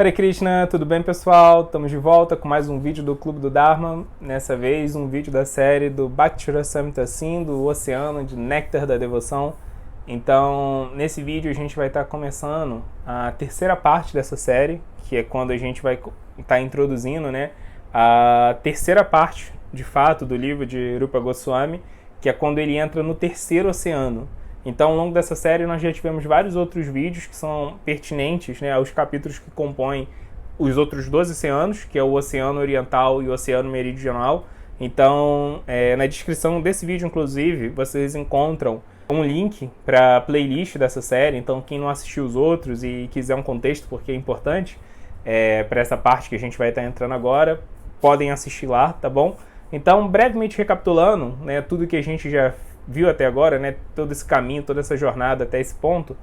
Hare Krishna, tudo bem pessoal? Estamos de volta com mais um vídeo do Clube do Dharma. Nessa vez um vídeo da série do Bhakti Rasamrita Sindhu, do Oceano de Néctar da Devoção. Então, nesse vídeo a gente vai estar começando a terceira parte dessa série, que é quando a gente vai estar introduzindo, a terceira parte, de fato, do livro de Rupa Goswami, que é quando ele entra no terceiro oceano. Então, ao longo dessa série, nós já tivemos vários outros vídeos que são pertinentes, aos capítulos que compõem os outros 12 oceanos, que é o Oceano Oriental e o Oceano Meridional. Então, na descrição desse vídeo, inclusive, vocês encontram um link para a playlist dessa série. Então, quem não assistiu os outros e quiser um contexto, porque é importante, para essa parte que a gente vai estar entrando agora, podem assistir lá, tá bom? Então, brevemente recapitulando, tudo que a gente já viu até agora, todo esse caminho, toda essa jornada até esse ponto.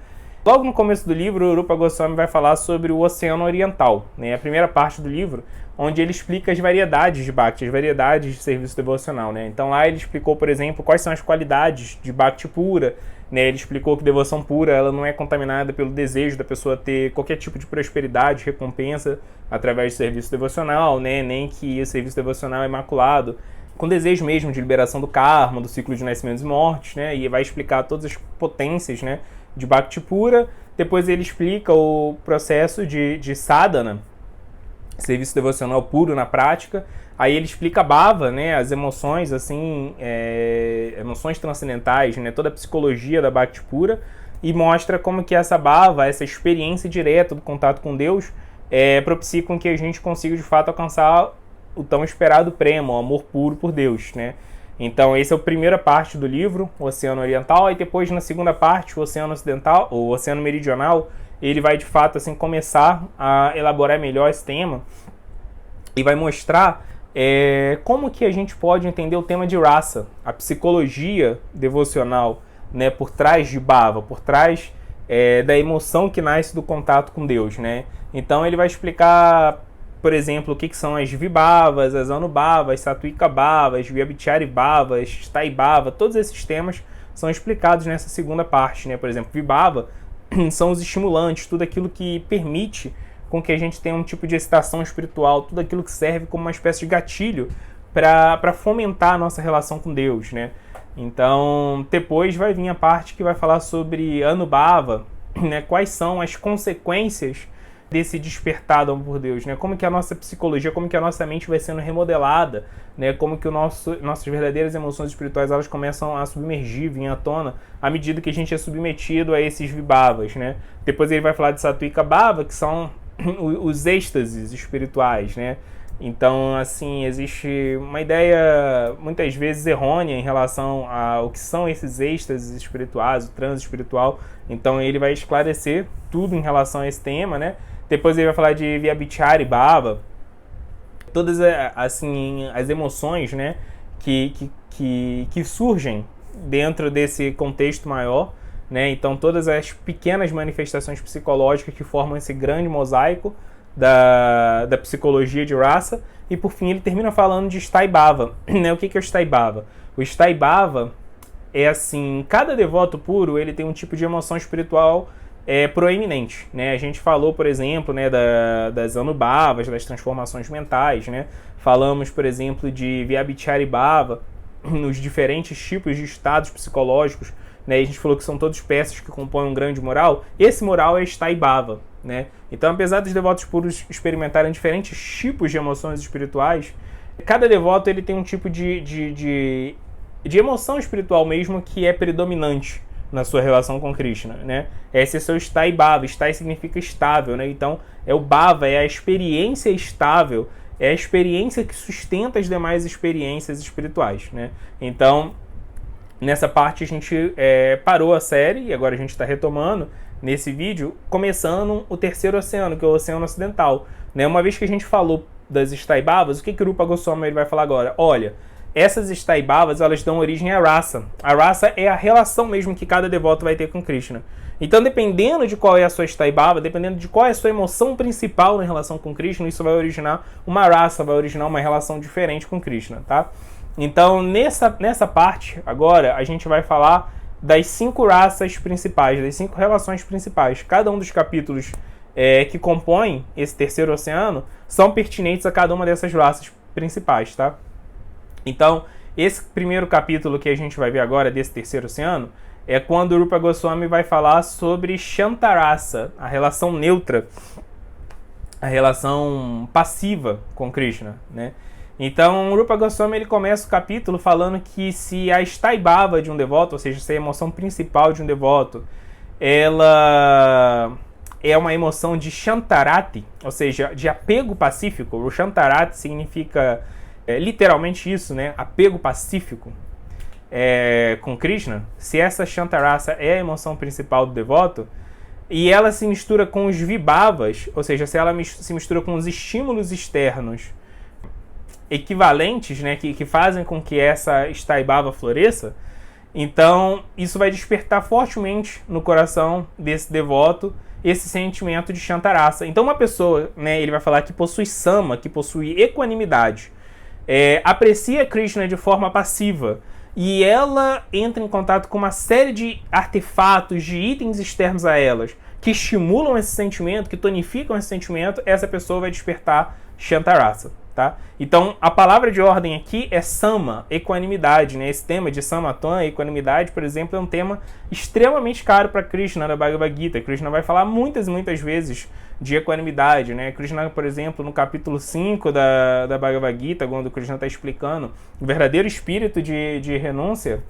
Logo no começo do livro, o Rupa Goswami vai falar sobre o Oceano Oriental, a primeira parte do livro, onde ele explica as variedades de Bhakti, as variedades de serviço devocional. Então lá ele explicou, por exemplo, quais são as qualidades de Bhakti pura. Ele explicou que devoção pura ela não é contaminada pelo desejo da pessoa ter qualquer tipo de prosperidade, recompensa através do serviço devocional, nem que o serviço devocional é imaculado, com desejo mesmo de liberação do karma, do ciclo de nascimentos e mortes, e vai explicar todas as potências, de Bhakti pura. Depois ele explica o processo de sadhana, serviço devocional puro na prática. Aí ele explica a bhava, as emoções, emoções transcendentais, toda a psicologia da Bhakti pura, e mostra como que essa bhava, essa experiência direta do contato com Deus, propicia com que a gente consiga de fato alcançar o tão esperado prema, o amor puro por Deus, Então, essa é a primeira parte do livro, o Oceano Oriental, e depois na segunda parte, o Oceano Ocidental, o Oceano Meridional, ele vai de fato começar a elaborar melhor esse tema e vai mostrar como que a gente pode entender o tema de rasa, a psicologia devocional, por trás de bhava, por trás da emoção que nasce do contato com Deus, Então, ele vai explicar, por exemplo, o que são as vibhavas, as anubhavas, sattvika bhavas, vyabhichari bhavas, sthai bhava, todos esses temas são explicados nessa segunda parte, Por exemplo, vibhava são os estimulantes, tudo aquilo que permite com que a gente tenha um tipo de excitação espiritual, tudo aquilo que serve como uma espécie de gatilho para fomentar a nossa relação com Deus, Então, depois vai vir a parte que vai falar sobre anubhava, quais são as consequências desse despertar do amor por Deus, como que a nossa psicologia, como que a nossa mente vai sendo remodelada, como que nossas verdadeiras emoções espirituais elas começam a submergir, vir à tona, à medida que a gente é submetido a esses vibhavas, Depois ele vai falar de sattvika bhava, que são os êxtases espirituais, Então, existe uma ideia muitas vezes errônea em relação ao que são esses êxtases espirituais, o transe espiritual. Então, ele vai esclarecer tudo em relação a esse tema, Depois ele vai falar de vyabhichari bhava, todas as emoções, que surgem dentro desse contexto maior, Então todas as pequenas manifestações psicológicas que formam esse grande mosaico da psicologia de rasa. E por fim ele termina falando de sthai bhava, O que é o sthai bhava? O sthai bhava é cada devoto puro ele tem um tipo de emoção espiritual proeminente, A gente falou, por exemplo, das anubhavas, das transformações mentais, Falamos, por exemplo, de vyabhichari bhava, nos diferentes tipos de estados psicológicos, E a gente falou que são todos peças que compõem um grande moral. Esse moral é sthai bhava, Então, apesar dos devotos puros experimentarem diferentes tipos de emoções espirituais, cada devoto ele tem um tipo de emoção espiritual mesmo que é predominante na sua relação com Krishna, Esse é o seu sthai bhava. Sthai significa estável, Então, o bhava, é a experiência estável, é a experiência que sustenta as demais experiências espirituais, Então, nessa parte a gente parou a série e agora a gente está retomando nesse vídeo, começando o terceiro oceano, que é o Oceano Ocidental, Uma vez que a gente falou das sthai bhavas, o que o Rupa Goswami ele vai falar agora? Olha, essas sthai bhavas, elas dão origem à rasa. A rasa é a relação mesmo que cada devoto vai ter com Krishna. Então, dependendo de qual é a sua sthai bhava, dependendo de qual é a sua emoção principal na relação com Krishna, isso vai originar uma rasa, vai originar uma relação diferente com Krishna, tá? Então, nessa parte, agora, a gente vai falar das 5 raças principais, das 5 relações principais. Cada um dos capítulos que compõem esse terceiro oceano são pertinentes a cada uma dessas raças principais, tá? Então, esse primeiro capítulo que a gente vai ver agora desse terceiro oceano é quando o Rupa Goswami vai falar sobre Shantarasa, a relação neutra, a relação passiva com Krishna, né? Então, o Rupa Goswami ele começa o capítulo falando que se a Staibhava de um devoto, ou seja, se a emoção principal de um devoto, ela é uma emoção de Shantarati, ou seja, de apego pacífico. O Shantarati significa literalmente isso, né? Apego pacífico com Krishna. Se essa Shantarasa é a emoção principal do devoto, e ela se mistura com os vibhavas, ou seja, se ela se mistura com os estímulos externos equivalentes, né, que fazem com que essa Staibhava floresça, então isso vai despertar fortemente no coração desse devoto esse sentimento de Shantarasa. Então uma pessoa, né, ele vai falar que possui sama, que possui equanimidade, aprecia Krishna de forma passiva, e ela entra em contato com uma série de artefatos, de itens externos a elas, que estimulam esse sentimento, que tonificam esse sentimento, essa pessoa vai despertar Shantarasa, tá? Então, a palavra de ordem aqui é sama, equanimidade, né? Esse tema de samatvam, equanimidade, por exemplo, é um tema extremamente caro para Krishna na Bhagavad Gita. Krishna vai falar muitas vezes de equanimidade, né? Krishna, por exemplo, no capítulo 5 da Bhagavad Gita, quando Krishna está explicando o verdadeiro espírito de renúncia,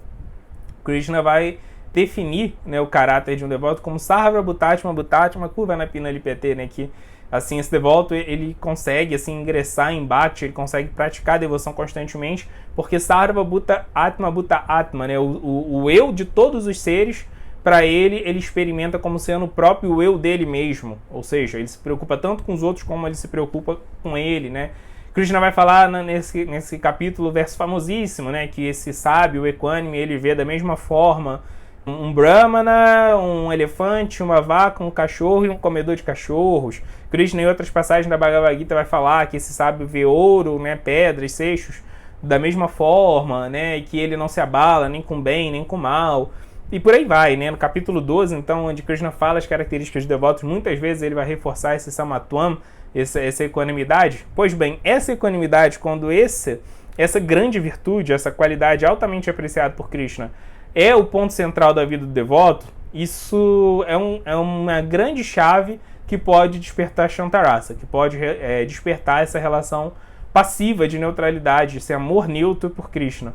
Krishna vai definir, né, o caráter de um devoto como Sarva Bhutatma Bhutatma Kurvanapina Lipete, né? Que assim, esse devoto, ele consegue assim, ingressar em embate, ele consegue praticar a devoção constantemente, porque Sarva Bhuta Atma Bhuta Atma, né? O eu de todos os seres, para ele experimenta como sendo o próprio eu dele mesmo. Ou seja, ele se preocupa tanto com os outros como ele se preocupa com ele, né? Krishna vai falar nesse capítulo, verso famosíssimo, né? Que esse sábio, o equânime, ele vê da mesma forma um brahmana, um elefante, uma vaca, um cachorro e um comedor de cachorros. Krishna, em outras passagens da Bhagavad Gita, vai falar que esse sábio vê ouro, né, pedras, seixos, da mesma forma, né, e que ele não se abala nem com bem, nem com mal. E por aí vai, né? No capítulo 12, então, onde Krishna fala as características dos devotos, muitas vezes ele vai reforçar esse samatvam, essa equanimidade. Pois bem, essa equanimidade, quando essa grande virtude, essa qualidade altamente apreciada por Krishna, é o ponto central da vida do devoto, isso é uma grande chave que pode despertar Shantarasa, que pode despertar essa relação passiva de neutralidade, esse amor neutro por Krishna.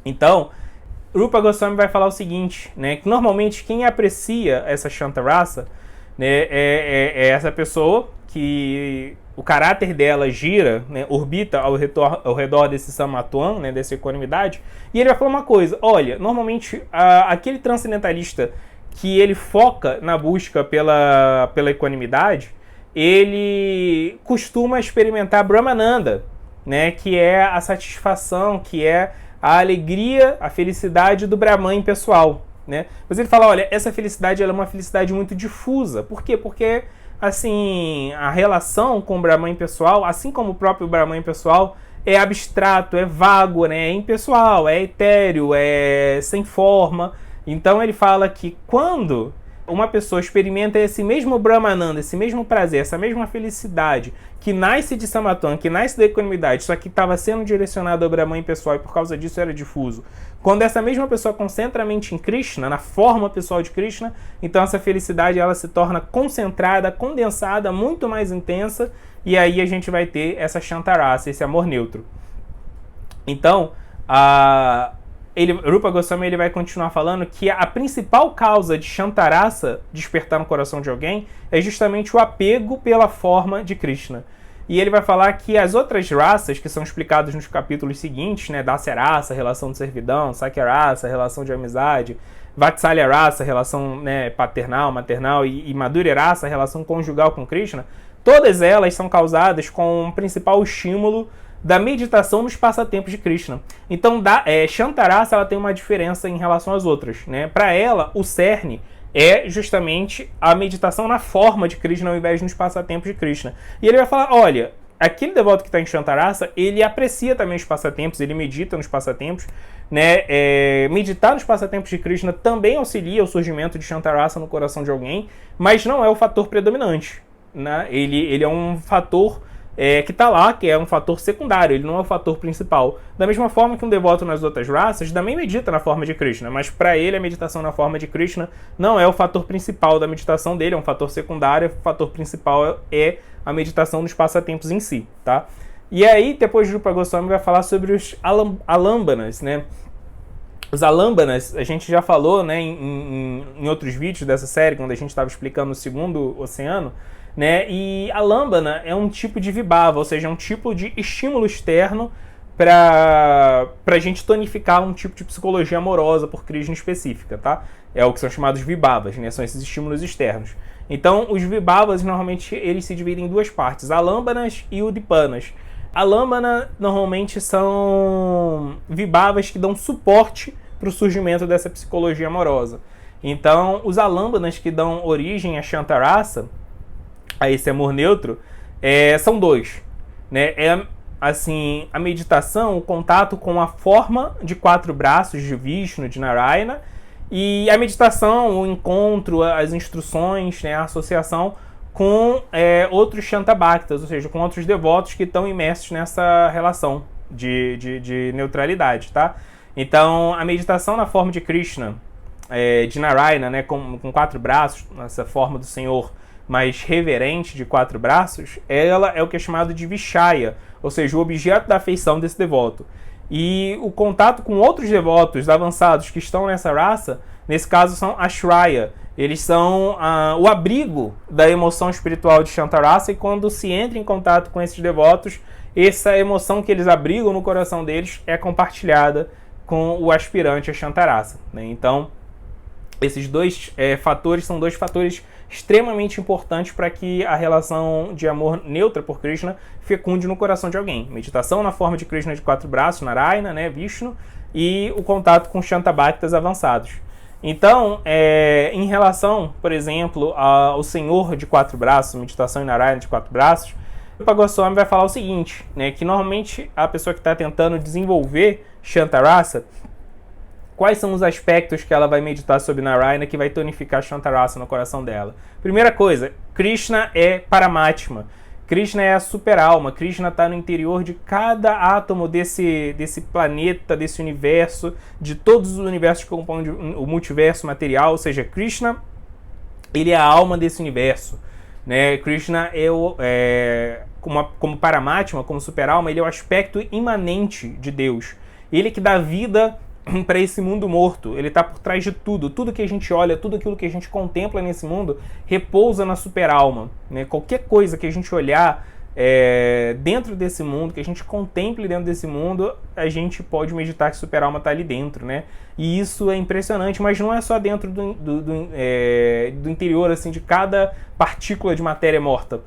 Então, Rupa Goswami vai falar o seguinte, né, que normalmente quem aprecia essa Shantarasa, né, é essa pessoa que o caráter dela gira, né, orbita ao redor desse samatvam, né, dessa equanimidade, e ele vai falar uma coisa, olha, normalmente aquele transcendentalista que ele foca na busca pela equanimidade, ele costuma experimentar Brahmananda, né, que é a satisfação, que é a alegria, a felicidade do Brahman pessoal, né? Mas ele fala, olha, essa felicidade ela é uma felicidade muito difusa. Por quê? Porque, assim, a relação com o Brahman pessoal, assim como o próprio Brahman pessoal, é abstrato, é vago, né? É impessoal, é etéreo, é sem forma. Então ele fala que quando uma pessoa experimenta esse mesmo Brahmananda, esse mesmo prazer, essa mesma felicidade que nasce de samatvam, que nasce da equanimidade, só que estava sendo direcionado ao Brahman pessoal e por causa disso era difuso. Quando essa mesma pessoa concentra a mente em Krishna, na forma pessoal de Krishna, então essa felicidade ela se torna concentrada, condensada, muito mais intensa, e aí a gente vai ter essa Shantarasa, esse amor neutro. Então, Rupa Goswami ele vai continuar falando que a principal causa de Shantarasa despertar no coração de alguém é justamente o apego pela forma de Krishna. E ele vai falar que as outras raças, que são explicadas nos capítulos seguintes, né, Dasya Rasa, relação de servidão, Sakya Rasa, relação de amizade, Vatsalya Rasa, relação, né, paternal, maternal, e Madhurya Rasa, relação conjugal com Krishna, todas elas são causadas com o principal estímulo da meditação nos passatempos de Krishna. Então, Shantarasa ela tem uma diferença em relação às outras, né? Para ela, o cerne é justamente a meditação na forma de Krishna ao invés de nos passatempos de Krishna. E ele vai falar, olha, aquele devoto que está em Shantarasa, ele aprecia também os passatempos, ele medita nos passatempos, né? Meditar nos passatempos de Krishna também auxilia o surgimento de Shantarasa no coração de alguém, mas não é o fator predominante, né? Ele é um fator que está lá, que é um fator secundário, ele não é o fator principal. Da mesma forma que um devoto nas outras raças também medita na forma de Krishna, mas para ele a meditação na forma de Krishna não é o fator principal da meditação dele, é um fator secundário, o fator principal é a meditação nos passatempos em si, tá? E aí, depois o Rupa Goswami vai falar sobre os alâmbanas, né? Os alâmbanas, a gente já falou, né, em outros vídeos dessa série, quando a gente estava explicando o segundo oceano, né? E a lâmbana é um tipo de vibhava, ou seja, é um tipo de estímulo externo para a gente tonificar um tipo de psicologia amorosa por Krishna específica, tá? É o que são chamados vibhavas, né? São esses estímulos externos. Então, os vibhavas, normalmente, eles se dividem em duas partes, alâmbanas e udipanas. A lâmbana, normalmente, são vibhavas que dão suporte para o surgimento dessa psicologia amorosa. Então, os alâmbanas que dão origem a Shantarasa, a esse amor neutro, são dois, né? Assim, a meditação, o contato com a forma de 4 braços de Vishnu, de Narayana, e a meditação, o encontro, as instruções, né, a associação com outros Shantabhaktas, ou seja, com outros devotos que estão imersos nessa relação de neutralidade, tá? Então, a meditação na forma de Krishna, de Narayana, né, com 4 braços, nessa forma do Senhor mais reverente de 4 braços, ela é o que é chamado de Vishaya, ou seja, o objeto da afeição desse devoto. E o contato com outros devotos avançados que estão nessa raça, nesse caso são Ashraya. Eles são o abrigo da emoção espiritual de Shantarasa, e quando se entra em contato com esses devotos, essa emoção que eles abrigam no coração deles é compartilhada com o aspirante a Shantarasa, né? Então, esses dois fatores são dois fatores extremamente importantes para que a relação de amor neutra por Krishna fecunde no coração de alguém. Meditação na forma de Krishna de 4 braços, Narayana, né, Vishnu, e o contato com Shantabhaktas avançados. Então, em relação, por exemplo, ao Senhor de 4 braços, meditação em Narayana de 4 braços, o Rupa Goswami vai falar o seguinte, né, que normalmente a pessoa que está tentando desenvolver Shantarasa, quais são os aspectos que ela vai meditar sobre Narayana que vai tonificar Shantarasa no coração dela? Primeira coisa, Krishna é Paramatma. Krishna é a super-alma. Krishna está no interior de cada átomo desse planeta, desse universo, de todos os universos que compõem o multiverso material. Ou seja, Krishna, ele é a alma desse universo, né? Krishna como Paramatma, como super-alma, ele é o aspecto imanente de Deus. Ele que dá vida para esse mundo morto, ele está por trás de tudo. Tudo que a gente olha, tudo aquilo que a gente contempla nesse mundo repousa na super-alma, né? Qualquer coisa que a gente olhar dentro desse mundo, que a gente contemple dentro desse mundo, a gente pode meditar que a super-alma está ali dentro, né? E isso é impressionante, mas não é só dentro do interior, assim, de cada partícula de matéria morta.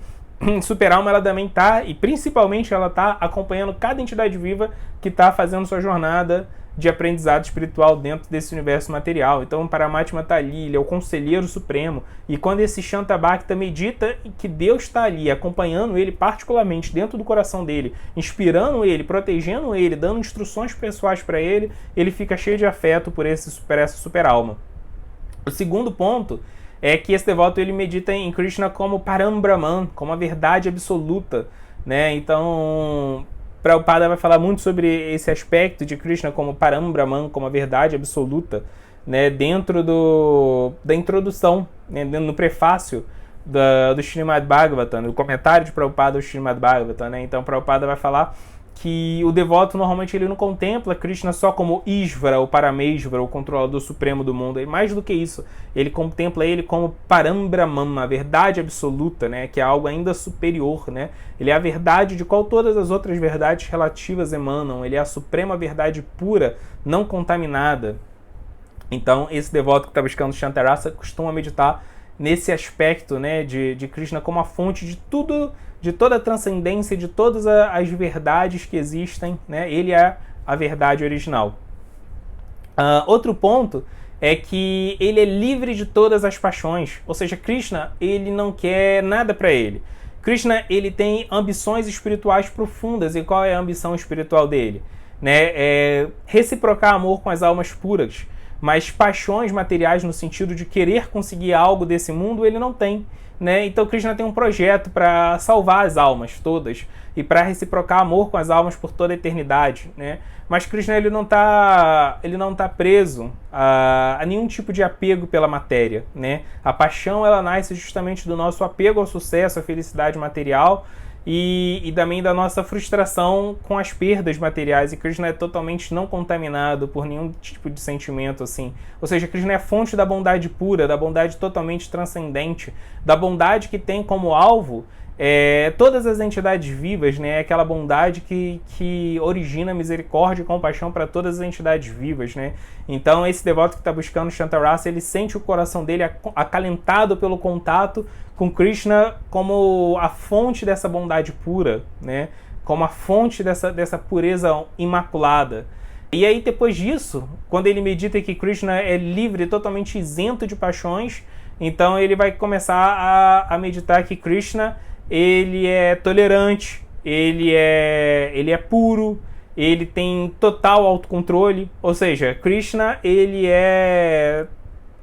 Super-alma, ela também está, e principalmente ela está acompanhando cada entidade viva que está fazendo sua jornada de aprendizado espiritual dentro desse universo material. Então o Paramatma está ali, ele é o conselheiro supremo, e quando esse Shantabhakta medita que Deus está ali, acompanhando ele particularmente dentro do coração dele, inspirando ele, protegendo ele, dando instruções pessoais para ele, ele fica cheio de afeto por essa super-alma. O segundo ponto é que esse devoto ele medita em Krishna como Param Brahman, como a verdade absoluta, né? Então, Prabhupada vai falar muito sobre esse aspecto de Krishna como Param Brahman, como a verdade absoluta, né? Dentro da introdução, né? No prefácio do Srimad Bhagavatam, no comentário de Prabhupada do Srimad Bhagavatam, né? Então, Prabhupada vai falar que o devoto normalmente ele não contempla Krishna só como Ishvara, ou Parameshvara, o controlador supremo do mundo. E mais do que isso, ele contempla ele como Param Brahman, a verdade absoluta, né? Que é algo ainda superior, né? Ele é a verdade de qual todas as outras verdades relativas emanam. Ele é a suprema verdade pura, não contaminada. Então, esse devoto que está buscando Shantarasa costuma meditar nesse aspecto, né, de Krishna como a fonte de tudo, de toda a transcendência, de todas as verdades que existem, né? Ele é a verdade original. Outro ponto é que ele é livre de todas as paixões, ou seja, Krishna ele não quer nada para ele. Krishna ele tem ambições espirituais profundas, e qual é a ambição espiritual dele? né? Reciprocar amor com as almas puras, mas paixões materiais no sentido de querer conseguir algo desse mundo, ele não tem, né? Então Krishna tem um projeto para salvar as almas todas e para reciprocar amor com as almas por toda a eternidade, né? Mas Krishna ele não tá preso a nenhum tipo de apego pela matéria, né? A paixão ela nasce justamente do nosso apego ao sucesso, à felicidade material e também da nossa frustração com as perdas materiais. E Krishna é totalmente não contaminado por nenhum tipo de sentimento assim. Ou seja, Krishna é a fonte da bondade pura, da bondade totalmente transcendente, da bondade que tem como alvo todas as entidades vivas, né? Aquela bondade que origina misericórdia e compaixão para todas as entidades vivas, né? Então esse devoto que está buscando Shantarasa, ele sente o coração dele acalentado pelo contato com Krishna como a fonte dessa bondade pura, né? Como a fonte dessa pureza imaculada. E aí depois disso, quando ele medita que Krishna é livre, totalmente isento de paixões, então ele vai começar a meditar que Krishna ele é tolerante, ele é puro, ele tem total autocontrole, ou seja, Krishna ele é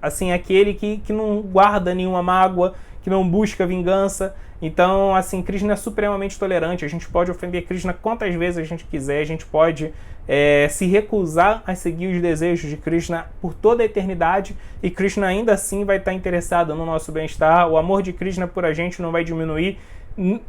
assim aquele que não guarda nenhuma mágoa, que não busca vingança. Então, assim, Krishna é supremamente tolerante. A gente pode ofender Krishna quantas vezes a gente quiser, a gente pode se recusar a seguir os desejos de Krishna por toda a eternidade e Krishna ainda assim vai estar interessado no nosso bem-estar. O amor de Krishna por a gente não vai diminuir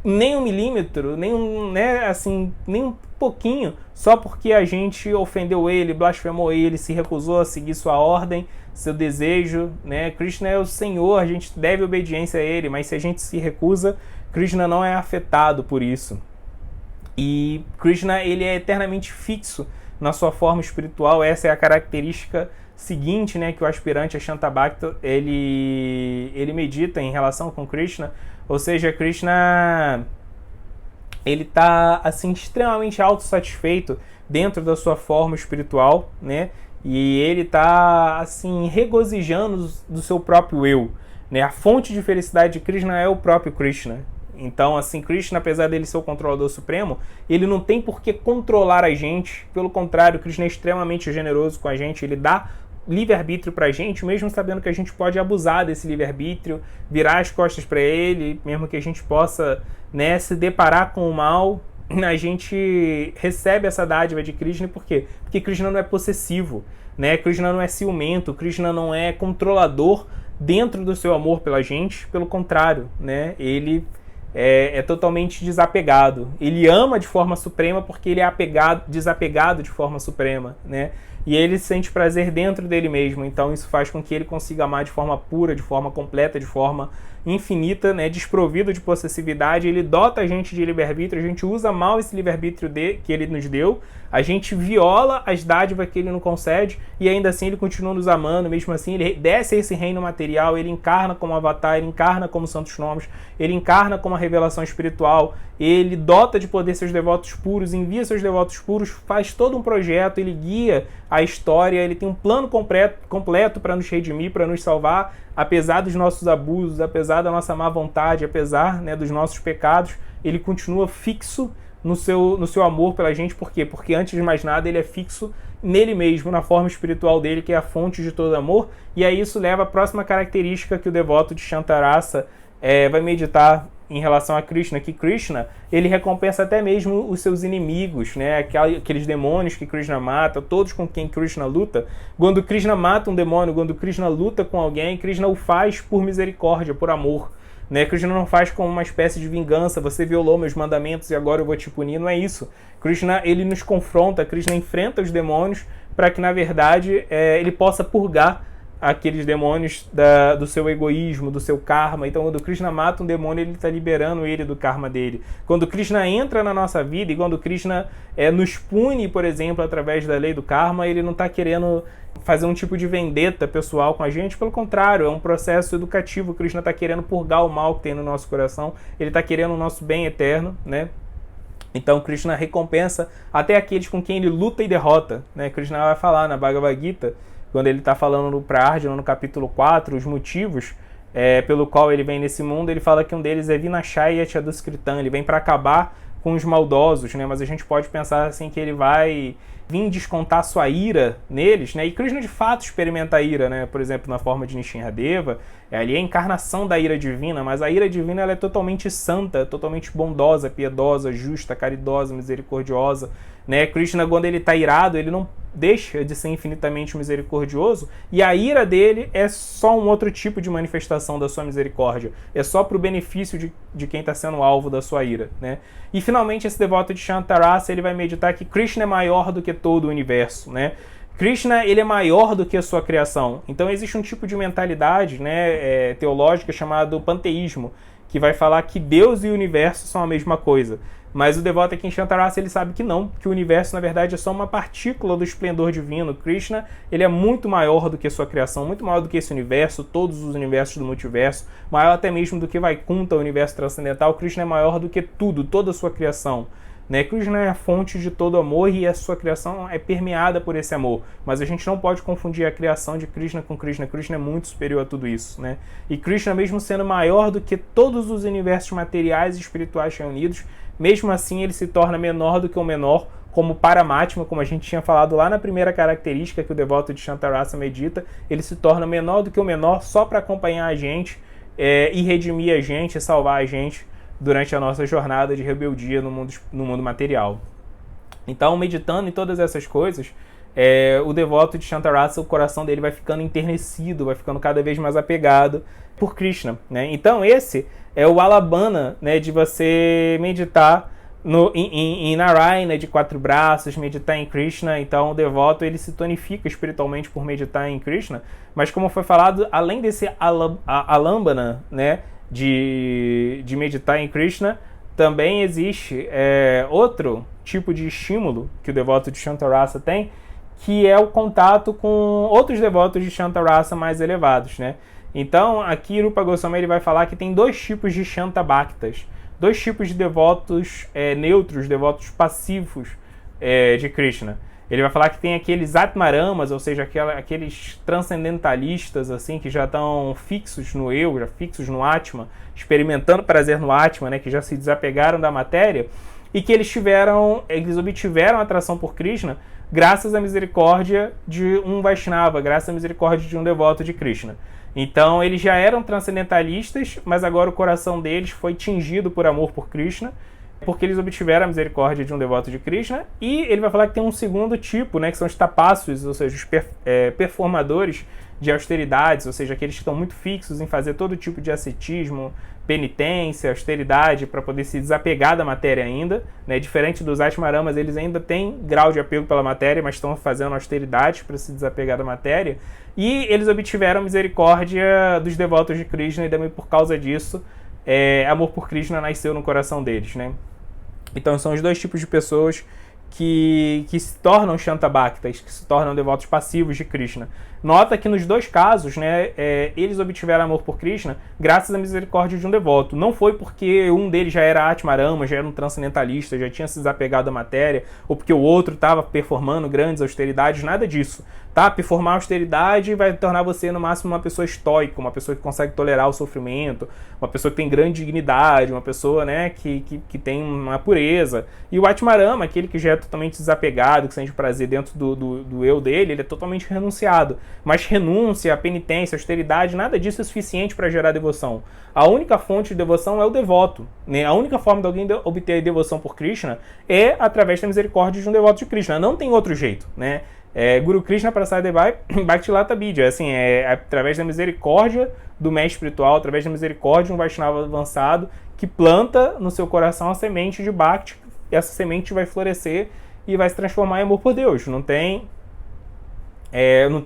nem um milímetro, nem um pouquinho, só porque a gente ofendeu ele, blasfemou ele, se recusou a seguir sua ordem, seu desejo, né? Krishna é o Senhor, a gente deve obediência a ele, mas se a gente se recusa, Krishna não é afetado por isso. E Krishna ele é eternamente fixo na sua forma espiritual. Essa é a característica seguinte, né, que o aspirante a Shantabhakta ele medita em relação com Krishna. Ou seja, Krishna ele está assim extremamente autossatisfeito dentro da sua forma espiritual, né? E ele está assim regozijando do seu próprio eu, né? A fonte de felicidade de Krishna é o próprio Krishna. Então, assim, Krishna, apesar dele ser o controlador supremo, ele não tem por que controlar a gente. Pelo contrário, Krishna é extremamente generoso com a gente. Ele dá livre-arbítrio pra gente, mesmo sabendo que a gente pode abusar desse livre-arbítrio, virar as costas para ele, mesmo que a gente possa, né, se deparar com o mal, a gente recebe essa dádiva de Krishna. Por quê? Porque Krishna não é possessivo, né? Krishna não é ciumento, Krishna não é controlador dentro do seu amor pela gente, pelo contrário, né? Ele é totalmente desapegado. Ele ama de forma suprema porque ele é desapegado de forma suprema, né? E ele sente prazer dentro dele mesmo. Então isso faz com que ele consiga amar de forma pura, de forma completa, de forma infinita, né? Desprovido de possessividade. Ele dota a gente de livre-arbítrio, a gente usa mal esse livre-arbítrio que ele nos deu, a gente viola as dádivas que ele nos concede e ainda assim ele continua nos amando. Mesmo assim ele desce a esse reino material, ele encarna como Avatar, ele encarna como Santos Nomes, ele encarna como a revelação espiritual, ele dota de poder seus devotos puros, envia seus devotos puros, faz todo um projeto, ele guia a história, ele tem um plano completo para nos redimir, para nos salvar, apesar dos nossos abusos, apesar da nossa má vontade, apesar, né, dos nossos pecados, ele continua fixo no seu amor pela gente. Por quê? Porque antes de mais nada ele é fixo nele mesmo, na forma espiritual dele, que é a fonte de todo amor. E aí isso leva à próxima característica que o devoto de Shantarasa vai meditar em relação a Krishna, que Krishna ele recompensa até mesmo os seus inimigos, né? Aqueles demônios que Krishna mata, todos com quem Krishna luta. Quando Krishna mata um demônio, quando Krishna luta com alguém, Krishna o faz por misericórdia, por amor, né? Krishna não faz como uma espécie de vingança, você violou meus mandamentos e agora eu vou te punir, não é isso. Krishna ele nos confronta, Krishna enfrenta os demônios para que na verdade ele possa purgar aqueles demônios do seu egoísmo, do seu karma. Então quando Krishna mata um demônio, ele está liberando ele do karma dele. Quando Krishna entra na nossa vida e quando Krishna nos pune, por exemplo, através da lei do karma, ele não está querendo fazer um tipo de vendetta pessoal com a gente, pelo contrário, é um processo educativo. Krishna está querendo purgar o mal que tem no nosso coração, ele está querendo o nosso bem eterno, né? Então Krishna recompensa até aqueles com quem ele luta e derrota, né? Krishna vai falar na Bhagavad Gita, quando ele está falando para Arjuna no capítulo 4, os motivos pelo qual ele vem nesse mundo, ele fala que um deles é Vinashaya Chaduskritam, ele vem para acabar com os maldosos, né? Mas a gente pode pensar assim que ele vai vir descontar sua ira neles, né? E Krishna de fato experimenta a ira, né? Por exemplo, na forma de Nrsimhadeva, ali é a encarnação da ira divina, mas a ira divina ela é totalmente santa, totalmente bondosa, piedosa, justa, caridosa, misericordiosa, né? Krishna, quando ele está irado, ele não deixa de ser infinitamente misericordioso, e a ira dele é só um outro tipo de manifestação da sua misericórdia, é só para o benefício de quem está sendo alvo da sua ira, né? E finalmente esse devoto de Shantarasa, ele vai meditar que Krishna é maior do que todo o universo, né? Krishna, ele é maior do que a sua criação. Então existe um tipo de mentalidade, né, teológica chamado panteísmo, que vai falar que Deus e o universo são a mesma coisa. Mas o devoto aqui em Shantarasa, ele sabe que não, que o universo, na verdade, é só uma partícula do esplendor divino. Krishna, ele é muito maior do que a sua criação, muito maior do que esse universo, todos os universos do multiverso, maior até mesmo do que Vaikuntha, o universo transcendental. Krishna é maior do que tudo, toda a sua criação. Né? Krishna é a fonte de todo amor e a sua criação é permeada por esse amor. Mas a gente não pode confundir a criação de Krishna com Krishna. Krishna é muito superior a tudo isso. Né? E Krishna, mesmo sendo maior do que todos os universos materiais e espirituais reunidos, mesmo assim ele se torna menor do que o menor, como Paramatma, como a gente tinha falado lá na primeira característica que o devoto de Shantarasa medita, ele se torna menor do que o menor só para acompanhar a gente e redimir a gente, salvar a gente durante a nossa jornada de rebeldia no mundo material. Então, meditando em todas essas coisas, o devoto de Shantarasa, o coração dele vai ficando enternecido, vai ficando cada vez mais apegado por Krishna. Né? Então, esse é o alabana, né, de você meditar em Narayana, de 4 braços, meditar em Krishna. Então, o devoto ele se tonifica espiritualmente por meditar em Krishna. Mas, como foi falado, além desse alambana, né, de meditar em Krishna, também existe outro tipo de estímulo que o devoto de Shantarasa tem, que é o contato com outros devotos de Shantarasa mais elevados, né? Então, aqui Rupa Goswami ele vai falar que tem 2 tipos de Shanta Bhaktas, 2 tipos de devotos neutros, devotos passivos de Krishna. Ele vai falar que tem aqueles Atmaramas, ou seja, aqueles transcendentalistas assim, que já estão fixos no eu, já fixos no Atma, experimentando prazer no Atma, né, que já se desapegaram da matéria, e que eles obtiveram atração por Krishna graças à misericórdia de um Vaishnava, graças à misericórdia de um devoto de Krishna. Então, eles já eram transcendentalistas, mas agora o coração deles foi tingido por amor por Krishna, porque eles obtiveram a misericórdia de um devoto de Krishna. E ele vai falar que tem um segundo tipo, né, que são os tapassus, ou seja, os performadores de austeridades, ou seja, aqueles que estão muito fixos em fazer todo tipo de ascetismo, penitência, austeridade, para poder se desapegar da matéria ainda, né? Diferente dos Atmaramas, eles ainda têm grau de apego pela matéria, mas estão fazendo austeridade para se desapegar da matéria, e eles obtiveram misericórdia dos devotos de Krishna, e também por causa disso, amor por Krishna nasceu no coração deles, né? Então são os 2 tipos de pessoas que se tornam Shantabhaktas, que se tornam devotos passivos de Krishna. Nota que nos 2 casos, né, eles obtiveram amor por Krishna graças à misericórdia de um devoto. Não foi porque um deles já era Atmarama, já era um transcendentalista, já tinha se desapegado da matéria, ou porque o outro estava performando grandes austeridades, nada disso. Tá? Performar austeridade vai tornar você, no máximo, uma pessoa estoica, uma pessoa que consegue tolerar o sofrimento, uma pessoa que tem grande dignidade, uma pessoa, né, que tem uma pureza. E o Atmarama, aquele que já é totalmente desapegado, que sente prazer dentro do eu dele, ele é totalmente renunciado. Mas renúncia, penitência, austeridade, nada disso é suficiente para gerar devoção. A única fonte de devoção é o devoto. Né? A única forma de alguém obter devoção por Krishna é através da misericórdia de um devoto de Krishna. Não tem outro jeito, né? Guru Krishna Prasadevai Bhaktilata Bidya, assim, através da misericórdia do mestre espiritual, através da misericórdia de um Vaishnava avançado, que planta no seu coração a semente de Bhakti, e essa semente vai florescer e vai se transformar em amor por Deus. Não tem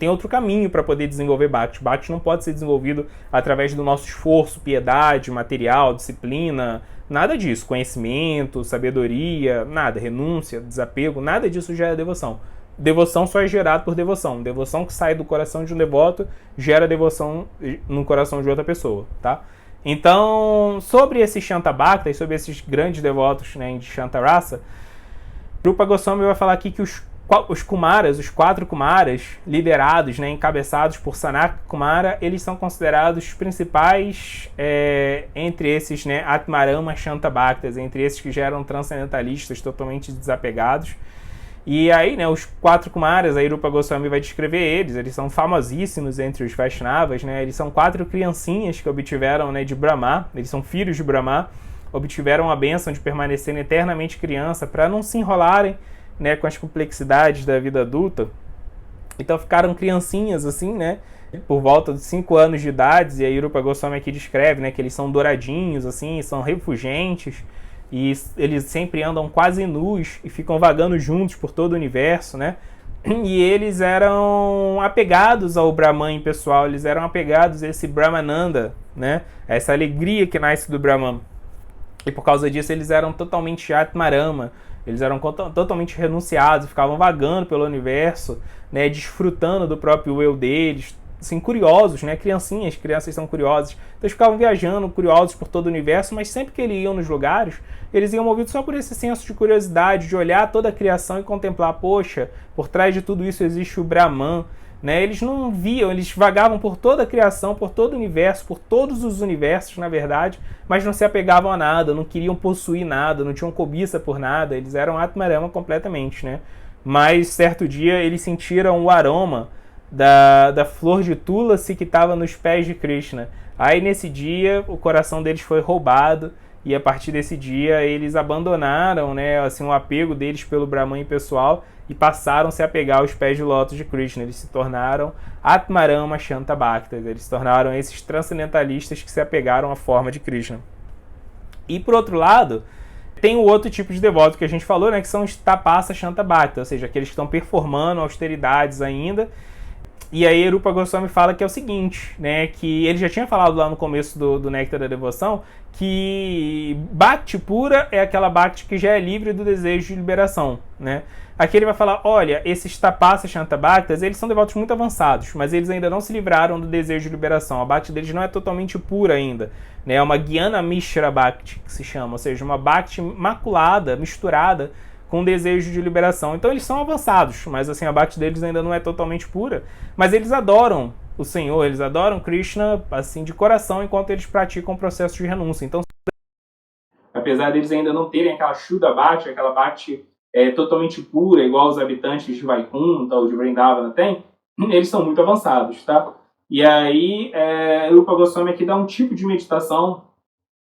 outro caminho para poder desenvolver Bhakti. Bhakti não pode ser desenvolvido através do nosso esforço, piedade, material, disciplina, nada disso, conhecimento, sabedoria, nada, renúncia, desapego, nada disso já é devoção. Devoção só é gerado por devoção. Devoção que sai do coração de um devoto gera devoção no coração de outra pessoa, tá? Então, sobre esses Shantabhaktas, sobre esses grandes devotos, né, de Shantarasa, Rupa Goswami vai falar aqui que os os Kumaras, os 4 Kumaras, liderados, né, encabeçados por Sanaka Kumara, eles são considerados os principais entre esses, né, Atmarama Shantabhaktas, entre esses que já eram transcendentalistas, totalmente desapegados. E aí, né, os 4 Kumaras, a Rupa Goswami vai descrever eles são famosíssimos entre os Vaishnavas, né, eles são 4 criancinhas que obtiveram, né, de Brahma, eles são filhos de Brahma, obtiveram a bênção de permanecerem eternamente criança para não se enrolarem, né, com as complexidades da vida adulta. Então ficaram criancinhas assim, né, por volta de 5 anos de idade, e a Rupa Goswami aqui descreve, né, que eles são douradinhos, assim, são refugentes, e eles sempre andam quase nus e ficam vagando juntos por todo o universo, né, e eles eram apegados ao Brahman pessoal, eles eram apegados a esse Brahmananda, né, essa alegria que nasce do Brahman, e por causa disso eles eram totalmente Atmarama, eles eram totalmente renunciados, ficavam vagando pelo universo, né, desfrutando do próprio eu deles, assim, curiosos, né, crianças são curiosas, então eles ficavam viajando, curiosos por todo o universo, mas sempre que eles iam nos lugares, eles iam movidos só por esse senso de curiosidade, de olhar toda a criação e contemplar, poxa, por trás de tudo isso existe o Brahman, né, eles não viam, eles vagavam por toda a criação, por todo o universo, por todos os universos, na verdade, mas não se apegavam a nada, não queriam possuir nada, não tinham cobiça por nada, eles eram Atmarama completamente, né? Mas certo dia eles sentiram o aroma da flor de Tulasi que estava nos pés de Krishna. Aí nesse dia o coração deles foi roubado e a partir desse dia eles abandonaram, né, assim, o apego deles pelo Brahman pessoal e passaram a se apegar aos pés de lótus de Krishna. Eles se tornaram Atmarama Shantabhaktas, eles se tornaram esses transcendentalistas que se apegaram à forma de Krishna. E por outro lado, tem o outro tipo de devoto que a gente falou, né, que são os Tapasa Shantabhaktas, ou seja, aqueles que estão performando austeridades ainda. E aí Rupa Goswami fala que é o seguinte, né, que ele já tinha falado lá no começo do Néctar da Devoção, que Bhakti pura é aquela Bhakti que já é livre do desejo de liberação, né? Aqui ele vai falar, olha, esses Tapasa Shantabhaktas, eles são devotos muito avançados, mas eles ainda não se livraram do desejo de liberação. A Bhakti deles não é totalmente pura ainda, né? É uma Gyana Mishra Bhakti, que se chama, ou seja, uma Bhakti maculada, misturada com desejo de liberação. Então eles são avançados, mas assim, a Bhakti deles ainda não é totalmente pura, mas eles adoram o Senhor, eles adoram Krishna assim de coração enquanto eles praticam o processo de renúncia. Então, apesar deles ainda não terem aquela Shuddha Bhakti, aquela Bhakti totalmente pura, igual os habitantes de Vaikuntha ou de Vrindavana têm, eles são muito avançados, tá? E aí, Rupa Goswami aqui dá um tipo de meditação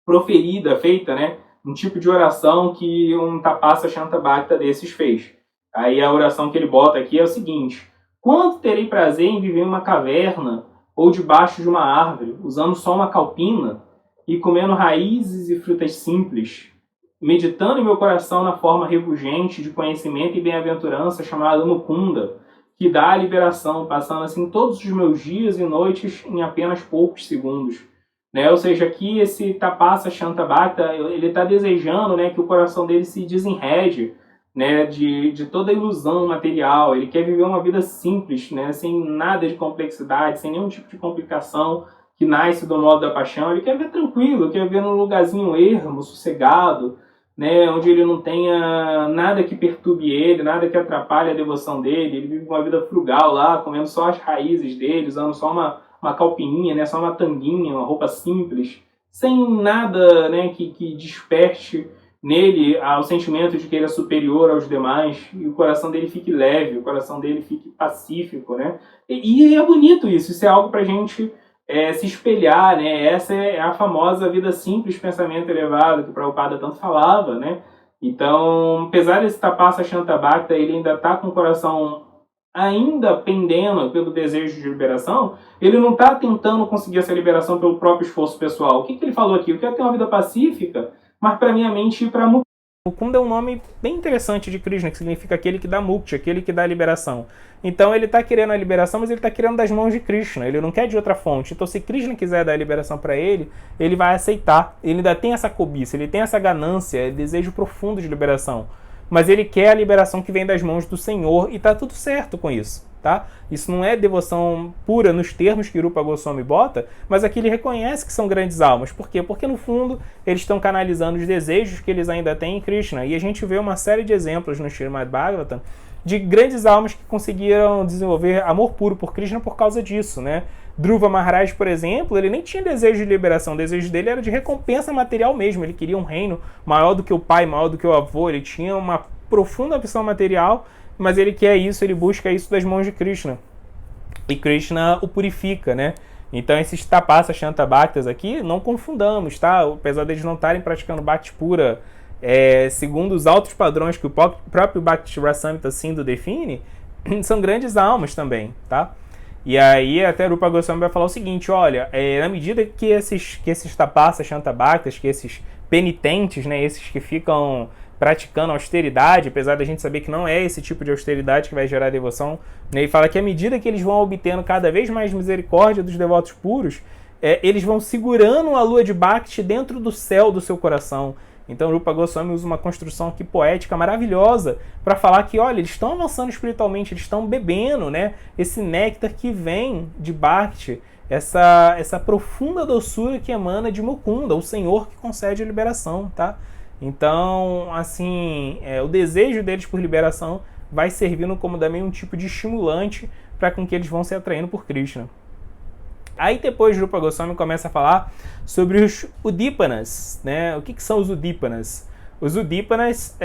proferida, feita, né? Um tipo de oração que um Tapasa Shantabhakta desses fez. Aí a oração que ele bota aqui é o seguinte: quando terei prazer em viver em uma caverna ou debaixo de uma árvore, usando só uma calpina e comendo raízes e frutas simples, meditando em meu coração na forma refulgente de conhecimento e bem-aventurança chamada Mukunda, que dá a liberação, passando assim todos os meus dias e noites em apenas poucos segundos. Né? Ou seja, aqui esse Tapasa Shantabhakta, ele está desejando, né, que o coração dele se desenrede, né, de toda a ilusão material. Ele quer viver uma vida simples, né, sem nada de complexidade, sem nenhum tipo de complicação que nasce do modo da paixão. Ele quer ver tranquilo, quer ver num lugarzinho ermo, sossegado, né, onde ele não tenha nada que perturbe ele, nada que atrapalhe a devoção dele. Ele vive uma vida frugal lá, comendo só as raízes dele, usando só uma calpininha, né, só uma tanguinha, uma roupa simples, sem nada, né, que desperte nele o sentimento de que ele é superior aos demais, e o coração dele fique leve, o coração dele fique pacífico, né? E é bonito isso é algo para a gente se espelhar, né? Essa é a famosa vida simples, pensamento elevado, que o Prabhupada tanto falava, né? Então, apesar desse Tapasa Shantabhakta, ele ainda está com o coração ainda pendendo pelo desejo de liberação, ele não está tentando conseguir essa liberação pelo próprio esforço pessoal. O que ele falou aqui? Eu quero ter uma vida pacífica, mas para minha mente ir para Mukunda. Mukunda é um nome bem interessante de Krishna, que significa aquele que dá mukti, aquele que dá a liberação. Então ele está querendo a liberação, mas ele está querendo das mãos de Krishna, ele não quer de outra fonte. Então se Krishna quiser dar a liberação para ele, ele vai aceitar. Ele ainda tem essa cobiça, ele tem essa ganância, desejo profundo de liberação. Mas ele quer a liberação que vem das mãos do Senhor e está tudo certo com isso. Tá? Isso não é devoção pura nos termos que Rupa Goswami bota, mas aqui ele reconhece que são grandes almas. Por quê? Porque no fundo eles estão canalizando os desejos que eles ainda têm em Krishna. E a gente vê uma série de exemplos no Srimad Bhagavatam de grandes almas que conseguiram desenvolver amor puro por Krishna por causa disso, né? Dhruva Maharaj, por exemplo, ele nem tinha desejo de liberação, o desejo dele era de recompensa material mesmo, ele queria um reino maior do que o pai, maior do que o avô, ele tinha uma profunda ambição material, mas ele quer isso, ele busca isso das mãos de Krishna. E Krishna o purifica, né? Então esses tapasa Shanta Bhaktas aqui, não confundamos, tá? Apesar deles não estarem praticando Bhakti pura segundo os altos padrões que o próprio Bhakti Rasamrita Sindhu define, são grandes almas também, tá? E aí até Rupa Goswami vai falar o seguinte, olha, na medida que esses tapasa Shanta Bhaktas, que esses penitentes, né, esses que ficam praticando austeridade, apesar da gente saber que não é esse tipo de austeridade que vai gerar devoção, né, ele fala que à medida que eles vão obtendo cada vez mais misericórdia dos devotos puros, eles vão segurando a lua de Bhakti dentro do céu do seu coração. Então Rupa Goswami usa uma construção aqui poética maravilhosa para falar que, olha, eles estão avançando espiritualmente, eles estão bebendo, né, esse néctar que vem de Bhakti, essa profunda doçura que emana de Mukunda, o Senhor que concede a liberação, tá? Então, assim, o desejo deles por liberação vai servindo como também um tipo de estimulante para com que eles vão se atraindo por Krishna. Aí depois Rupa Goswami começa a falar sobre os Udipanas, né? O que são os Udipanas? Os Udipanas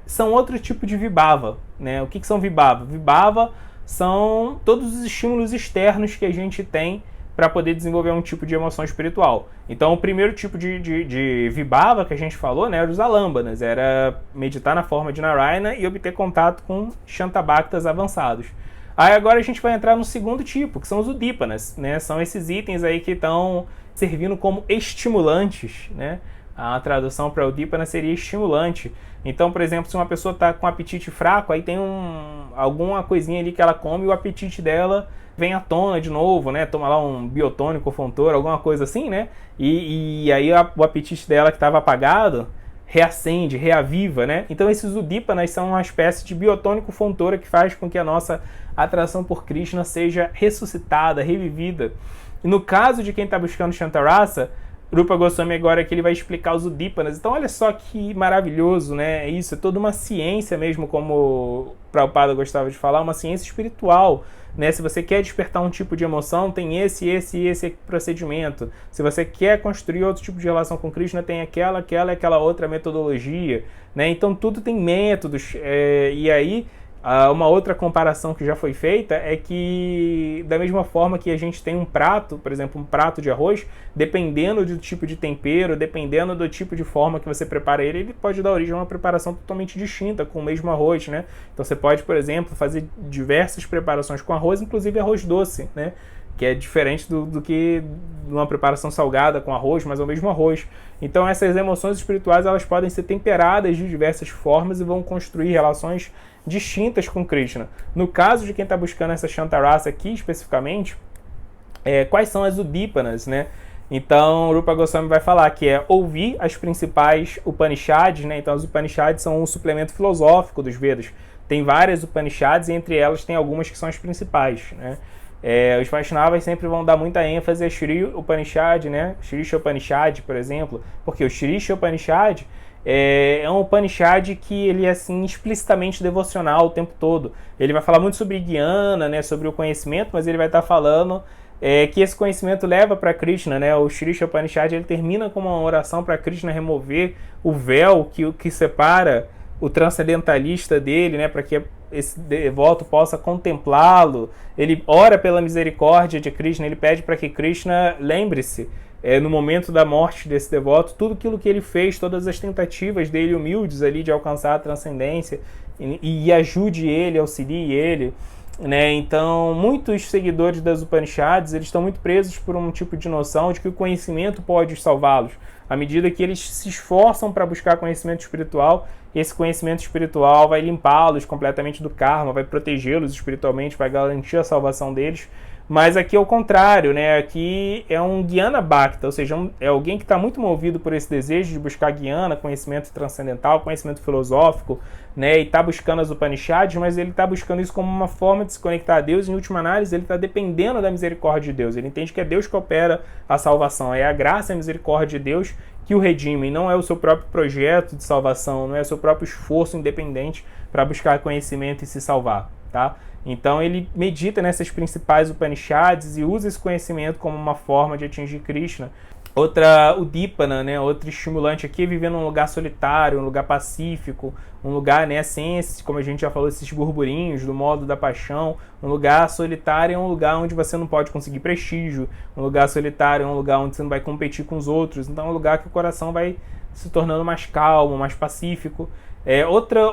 são outro tipo de Vibhava, né? O que são Vibhava? Vibhava são todos os estímulos externos que a gente tem para poder desenvolver um tipo de emoção espiritual. Então o primeiro tipo de Vibhava que a gente falou, né, era os Alambanas, era meditar na forma de Narayana e obter contato com Shanta Bhaktas avançados. Aí agora a gente vai entrar no segundo tipo, que são os Udipanas, né? São esses itens aí que estão servindo como estimulantes, né? A tradução para Udipana seria estimulante. Então, por exemplo, se uma pessoa está com apetite fraco, aí tem alguma coisinha ali que ela come e o apetite dela vem à tona de novo, né? Toma lá um biotônico, fontor, alguma coisa assim, né? E aí o apetite dela que estava apagado reacende, reaviva, né? Então esses Udipanas são uma espécie de biotônico fontora que faz com que a nossa atração por Krishna seja ressuscitada, revivida. E no caso de quem está buscando Shantarasa, Rupa Goswami agora que ele vai explicar os Udipanas. Então olha só que maravilhoso, né? Isso é toda uma ciência mesmo, como o Prabhupada gostava de falar, uma ciência espiritual, né? Se você quer despertar um tipo de emoção, tem esse procedimento. Se você quer construir outro tipo de relação com Krishna, tem aquela outra metodologia, né? Então tudo tem métodos. E aí uma outra comparação que já foi feita é que, da mesma forma que a gente tem um prato, por exemplo, um prato de arroz, dependendo do tipo de tempero, dependendo do tipo de forma que você prepara ele, ele pode dar origem a uma preparação totalmente distinta com o mesmo arroz, né? Então você pode, por exemplo, fazer diversas preparações com arroz, inclusive arroz doce, né? Que é diferente do que uma preparação salgada com arroz, mas é o mesmo arroz. Então essas emoções espirituais elas podem ser temperadas de diversas formas e vão construir relações distintas com Krishna. No caso de quem está buscando essa Shantarasa aqui especificamente, quais são as Udipanas, né? Então Rupa Goswami vai falar que é ouvir as principais Upanishads, né? Então as Upanishads são um suplemento filosófico dos Vedas. Tem várias Upanishads e entre elas tem algumas que são as principais, né? Os Vaishnavas sempre vão dar muita ênfase a Shri Upanishad, né? Shri Upanishad, por exemplo, porque o Shri Upanishad é um Upanishad que ele é assim, explicitamente devocional o tempo todo. Ele vai falar muito sobre Jnana, né? Sobre o conhecimento, mas ele vai estar falando que esse conhecimento leva para Krishna, né? O Shri Upanishad ele termina com uma oração para Krishna remover o véu que separa o transcendentalista dele, né, para que esse devoto possa contemplá-lo. Ele ora pela misericórdia de Krishna, ele pede para que Krishna lembre-se, no momento da morte desse devoto, tudo aquilo que ele fez, todas as tentativas dele humildes ali de alcançar a transcendência, e ajude ele, auxilie ele, né? Então, muitos seguidores das Upanishads, eles estão muito presos por um tipo de noção de que o conhecimento pode salvá-los. À medida que eles se esforçam para buscar conhecimento espiritual, esse conhecimento espiritual vai limpá-los completamente do karma, vai protegê-los espiritualmente, vai garantir a salvação deles. Mas aqui é o contrário, né? Aqui é um Gyana Bhakta, ou seja, é alguém que está muito movido por esse desejo de buscar Gyana, conhecimento transcendental, conhecimento filosófico, né? E está buscando as Upanishads, mas ele está buscando isso como uma forma de se conectar a Deus. Em última análise, ele está dependendo da misericórdia de Deus. Ele entende que é Deus que opera a salvação, é a graça e a misericórdia de Deus que o redime, não é o seu próprio projeto de salvação, não é o seu próprio esforço independente para buscar conhecimento e se salvar, tá? Então ele medita nessas principais Upanishads e usa esse conhecimento como uma forma de atingir Krishna. Outra Udipana, né, outro estimulante aqui é viver num lugar solitário, um lugar pacífico, um lugar, né, sem esse, como a gente já falou, esses burburinhos do modo da paixão. Um lugar solitário é um lugar onde você não pode conseguir prestígio, um lugar solitário é um lugar onde você não vai competir com os outros, então é um lugar que o coração vai se tornando mais calmo, mais pacífico.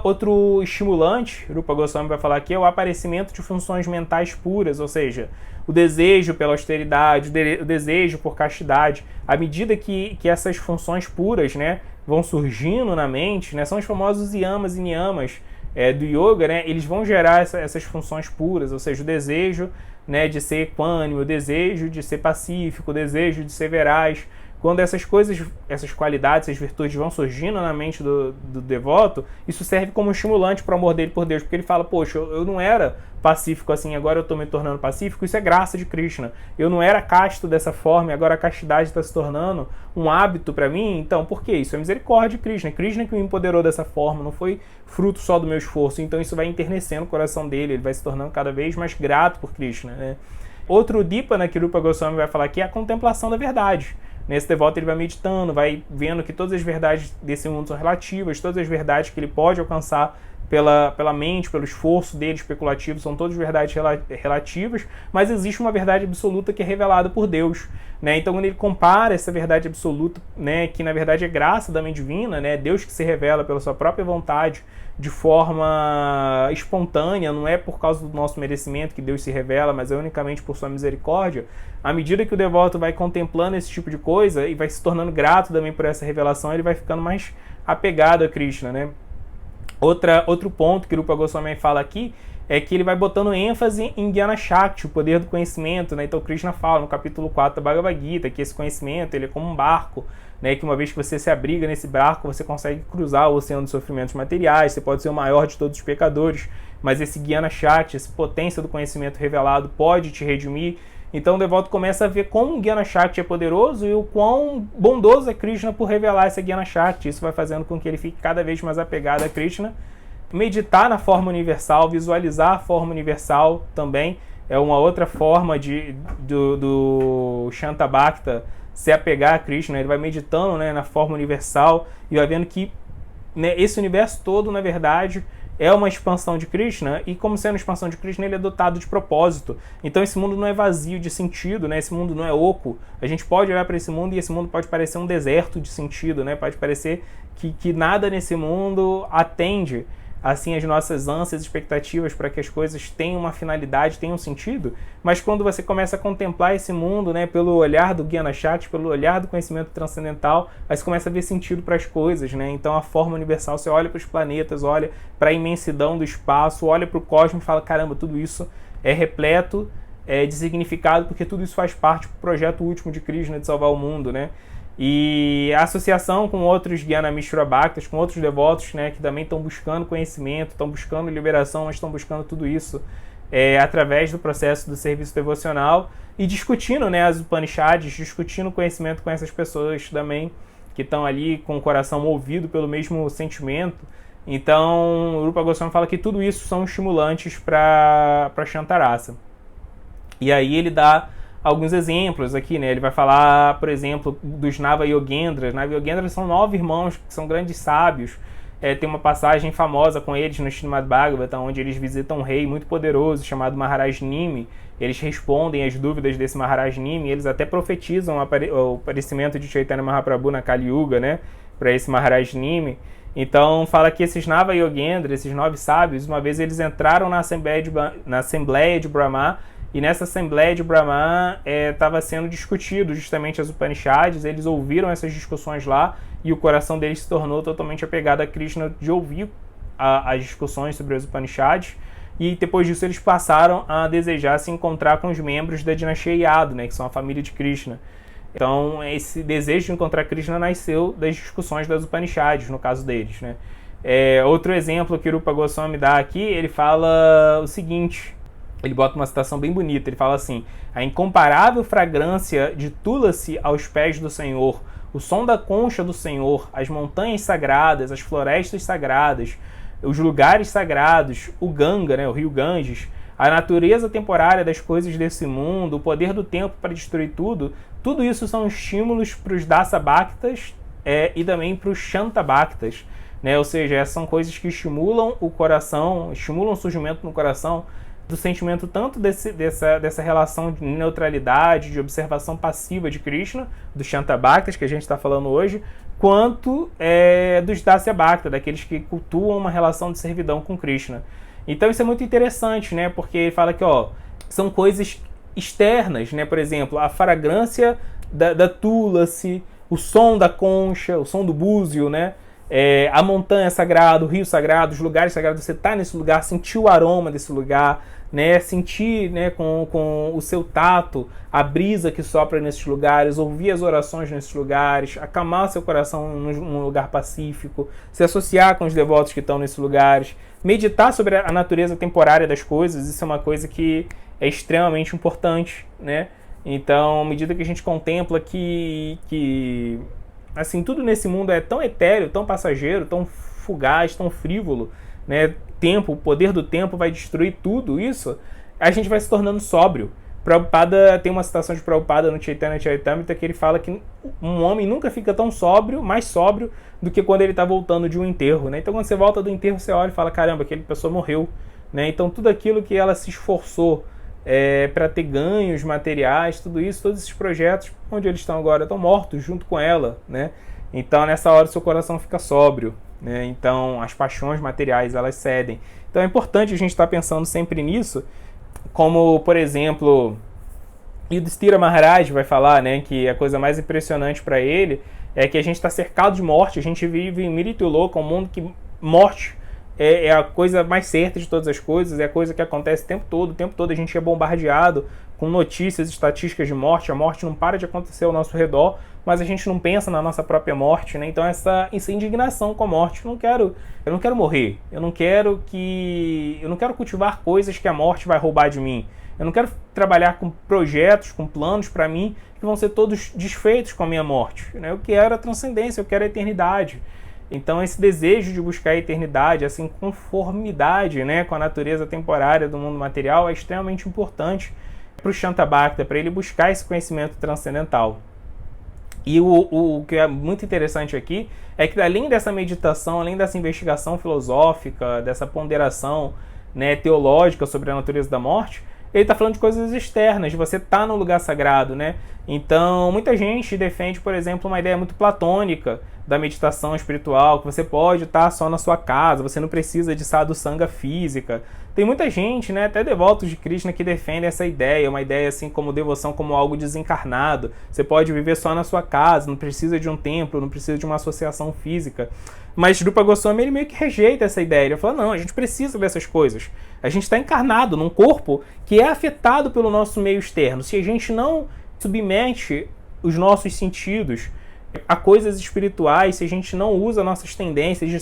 Outro estimulante, Rupa Goswami vai falar aqui, é o aparecimento de funções mentais puras, ou seja, o desejo pela austeridade, o desejo por castidade. À medida que essas funções puras, né, vão surgindo na mente, né, são os famosos yamas e niyamas do yoga, né, eles vão gerar essas funções puras, ou seja, o desejo, né, de ser equânime, o desejo de ser pacífico, o desejo de ser veraz. Quando essas coisas, essas qualidades, essas virtudes vão surgindo na mente do devoto, isso serve como estimulante para o amor dele por Deus, porque ele fala, poxa, eu não era pacífico assim, agora eu estou me tornando pacífico, isso é graça de Krishna. Eu não era casto dessa forma, e agora a castidade está se tornando um hábito para mim, então por que isso? É misericórdia de Krishna. Krishna que me empoderou dessa forma, não foi fruto só do meu esforço, então isso vai enternecendo o coração dele, ele vai se tornando cada vez mais grato por Krishna, né? Outro Dipana que Rupa Goswami vai falar aqui é a contemplação da verdade. Nesse devoto ele vai meditando, vai vendo que todas as verdades desse mundo são relativas, todas as verdades que ele pode alcançar pela mente, pelo esforço dele especulativo, são todas verdades relativas, mas existe uma verdade absoluta que é revelada por Deus, né? Então quando ele compara essa verdade absoluta, né, que na verdade é graça da mente divina, né, Deus que se revela pela sua própria vontade, de forma espontânea, não é por causa do nosso merecimento que Deus se revela, mas é unicamente por sua misericórdia. À medida que o devoto vai contemplando esse tipo de coisa e vai se tornando grato também por essa revelação, ele vai ficando mais apegado a Krishna, né? Outro ponto que Rupa Goswami fala aqui é que ele vai botando ênfase em Gyana Shakti, o poder do conhecimento, né? Então Krishna fala no capítulo 4 da Bhagavad Gita que esse conhecimento ele é como um barco, né? Que uma vez que você se abriga nesse barco, você consegue cruzar o oceano de sofrimentos materiais, você pode ser o maior de todos os pecadores, mas esse Gyana Shakti, essa potência do conhecimento revelado pode te redimir. Então o devoto começa a ver como o Gyana Shakti é poderoso e o quão bondoso é Krishna por revelar esse Gyana Shakti. Isso vai fazendo com que ele fique cada vez mais apegado a Krishna. Meditar na forma universal, visualizar a forma universal também é uma outra forma do Shanta Bhakta se apegar a Krishna. Ele vai meditando, né, na forma universal e vai vendo que, né, esse universo todo, na verdade, é uma expansão de Krishna, e como sendo expansão de Krishna, ele é dotado de propósito. Então esse mundo não é vazio de sentido, né? Esse mundo não é oco. A gente pode olhar para esse mundo e esse mundo pode parecer um deserto de sentido, né? Pode parecer que nada nesse mundo atende assim as nossas ânsias e expectativas para que as coisas tenham uma finalidade, tenham um sentido, mas quando você começa a contemplar esse mundo, né, pelo olhar do Gyana Shakti, pelo olhar do conhecimento transcendental, aí você começa a ver sentido para as coisas, né? Então a forma universal, você olha para os planetas, olha para a imensidão do espaço, olha para o cosmos e fala, caramba, tudo isso é repleto de significado, porque tudo isso faz parte do projeto último de Krishna de salvar o mundo, né? E a associação com outros Gyana Mishra Bhaktas, com outros devotos, né, que também estão buscando conhecimento, estão buscando liberação, mas estão buscando tudo isso através do processo do serviço devocional e discutindo, né, as Upanishads, discutindo o conhecimento com essas pessoas também que estão ali com o coração movido pelo mesmo sentimento. Então, o Rupa Goswami fala que tudo isso são estimulantes para Shantarasa. E aí ele dá alguns exemplos aqui, né? Ele vai falar, por exemplo, dos Nava-yogendras. Nava-yogendras são 9 irmãos que são grandes sábios. Tem uma passagem famosa com eles no Srimad Bhagavatam, onde eles visitam um rei muito poderoso chamado Maharaj Nimi. Eles respondem às dúvidas desse Maharaj Nimi, eles até profetizam o aparecimento de Chaitanya Mahaprabhu na Kali Yuga, né? Para esse Maharaj Nimi. Então fala que esses Nava-yogendras, esses 9 sábios, uma vez eles entraram na Assembleia de Brahma. E nessa Assembleia de Brahma estava sendo discutido justamente as Upanishads, eles ouviram essas discussões lá e o coração deles se tornou totalmente apegado a Krishna de ouvir as discussões sobre as Upanishads. e depois disso eles passaram a desejar se encontrar com os membros da dinastia Yadu, né, que são a família de Krishna. Então esse desejo de encontrar Krishna nasceu das discussões das Upanishads, no caso deles, né. Outro exemplo que o Rupa Goswami dá aqui, ele fala o seguinte, ele bota uma citação bem bonita, ele fala assim: a incomparável fragrância de Tulasi aos pés do Senhor, o som da concha do Senhor, as montanhas sagradas, as florestas sagradas, os lugares sagrados, o Ganga, né, o rio Ganges, a natureza temporária das coisas desse mundo, o poder do tempo para destruir tudo, tudo isso são estímulos para os Dasa Bhaktas e também para os Shanta Bhaktas, né? Ou seja, essas são coisas que estimulam o coração, estimulam o surgimento no coração do sentimento tanto dessa relação de neutralidade, de observação passiva de Krishna, dos Shanta Bhaktas que a gente está falando hoje, quanto dos Dasya Bhakta, daqueles que cultuam uma relação de servidão com Krishna. Então isso é muito interessante, né? Porque ele fala que são coisas externas, né? Por exemplo, a fragrância da Tulasi, o som da concha, o som do búzio, né? A montanha sagrada, o rio sagrado, os lugares sagrados, você está nesse lugar, sentir o aroma desse lugar, né, sentir, né, com o seu tato a brisa que sopra nesses lugares, ouvir as orações nesses lugares, acalmar seu coração num lugar pacífico, se associar com os devotos que estão nesses lugares, meditar sobre a natureza temporária das coisas. Isso é uma coisa que é extremamente importante, né? Então, à medida que a gente contempla que assim, tudo nesse mundo é tão etéreo, tão passageiro, tão fugaz, tão frívolo, né? O poder do tempo vai destruir tudo isso, a gente vai se tornando sóbrio. Prabhupada, tem uma citação de Prabhupada no Chaitanya Charitamrita que ele fala que um homem nunca fica tão sóbrio, mais sóbrio, do que quando ele está voltando de um enterro, né? Então quando você volta do enterro, você olha e fala, caramba, aquela pessoa morreu, né? Então tudo aquilo que ela se esforçou para ter ganhos materiais, tudo isso, todos esses projetos, onde eles estão agora, estão mortos junto com ela, né? Então nessa hora o seu coração fica sóbrio, né? Então as paixões materiais, elas cedem. Então é importante a gente estar pensando sempre nisso, como por exemplo Yudhishthira Maharaj vai falar, né, que a coisa mais impressionante para ele é que a gente está cercado de morte, a gente vive em Mriti Loka, um mundo que morte é a coisa mais certa de todas as coisas, é a coisa que acontece o tempo todo a gente é bombardeado com notícias, estatísticas de morte, a morte não para de acontecer ao nosso redor, mas a gente não pensa na nossa própria morte, né? Então essa indignação com a morte, eu não quero morrer, eu não quero cultivar coisas que a morte vai roubar de mim, eu não quero trabalhar com projetos, com planos para mim que vão ser todos desfeitos com a minha morte, né? Eu quero a transcendência, eu quero a eternidade. Então esse desejo de buscar a eternidade, essa inconformidade, né, com a natureza temporária do mundo material é extremamente importante para o Shanta Bhakta, para ele buscar esse conhecimento transcendental. E o que é muito interessante aqui é que além dessa meditação, além dessa investigação filosófica, dessa ponderação, né, teológica sobre a natureza da morte, ele está falando de coisas externas, de você estar no lugar sagrado, né? Então, muita gente defende, por exemplo, uma ideia muito platônica da meditação espiritual, que você pode estar só na sua casa, você não precisa de sadhu sanga física. Tem muita gente, né, até devotos de Krishna, que defendem essa ideia, uma ideia assim como devoção como algo desencarnado. Você pode viver só na sua casa, não precisa de um templo, não precisa de uma associação física. Mas Rupa Goswami, ele meio que rejeita essa ideia. Ele fala, não, a gente precisa dessas coisas. A gente está encarnado num corpo que é afetado pelo nosso meio externo. Se a gente não submete os nossos sentidos a coisas espirituais, se a gente não usa nossas tendências de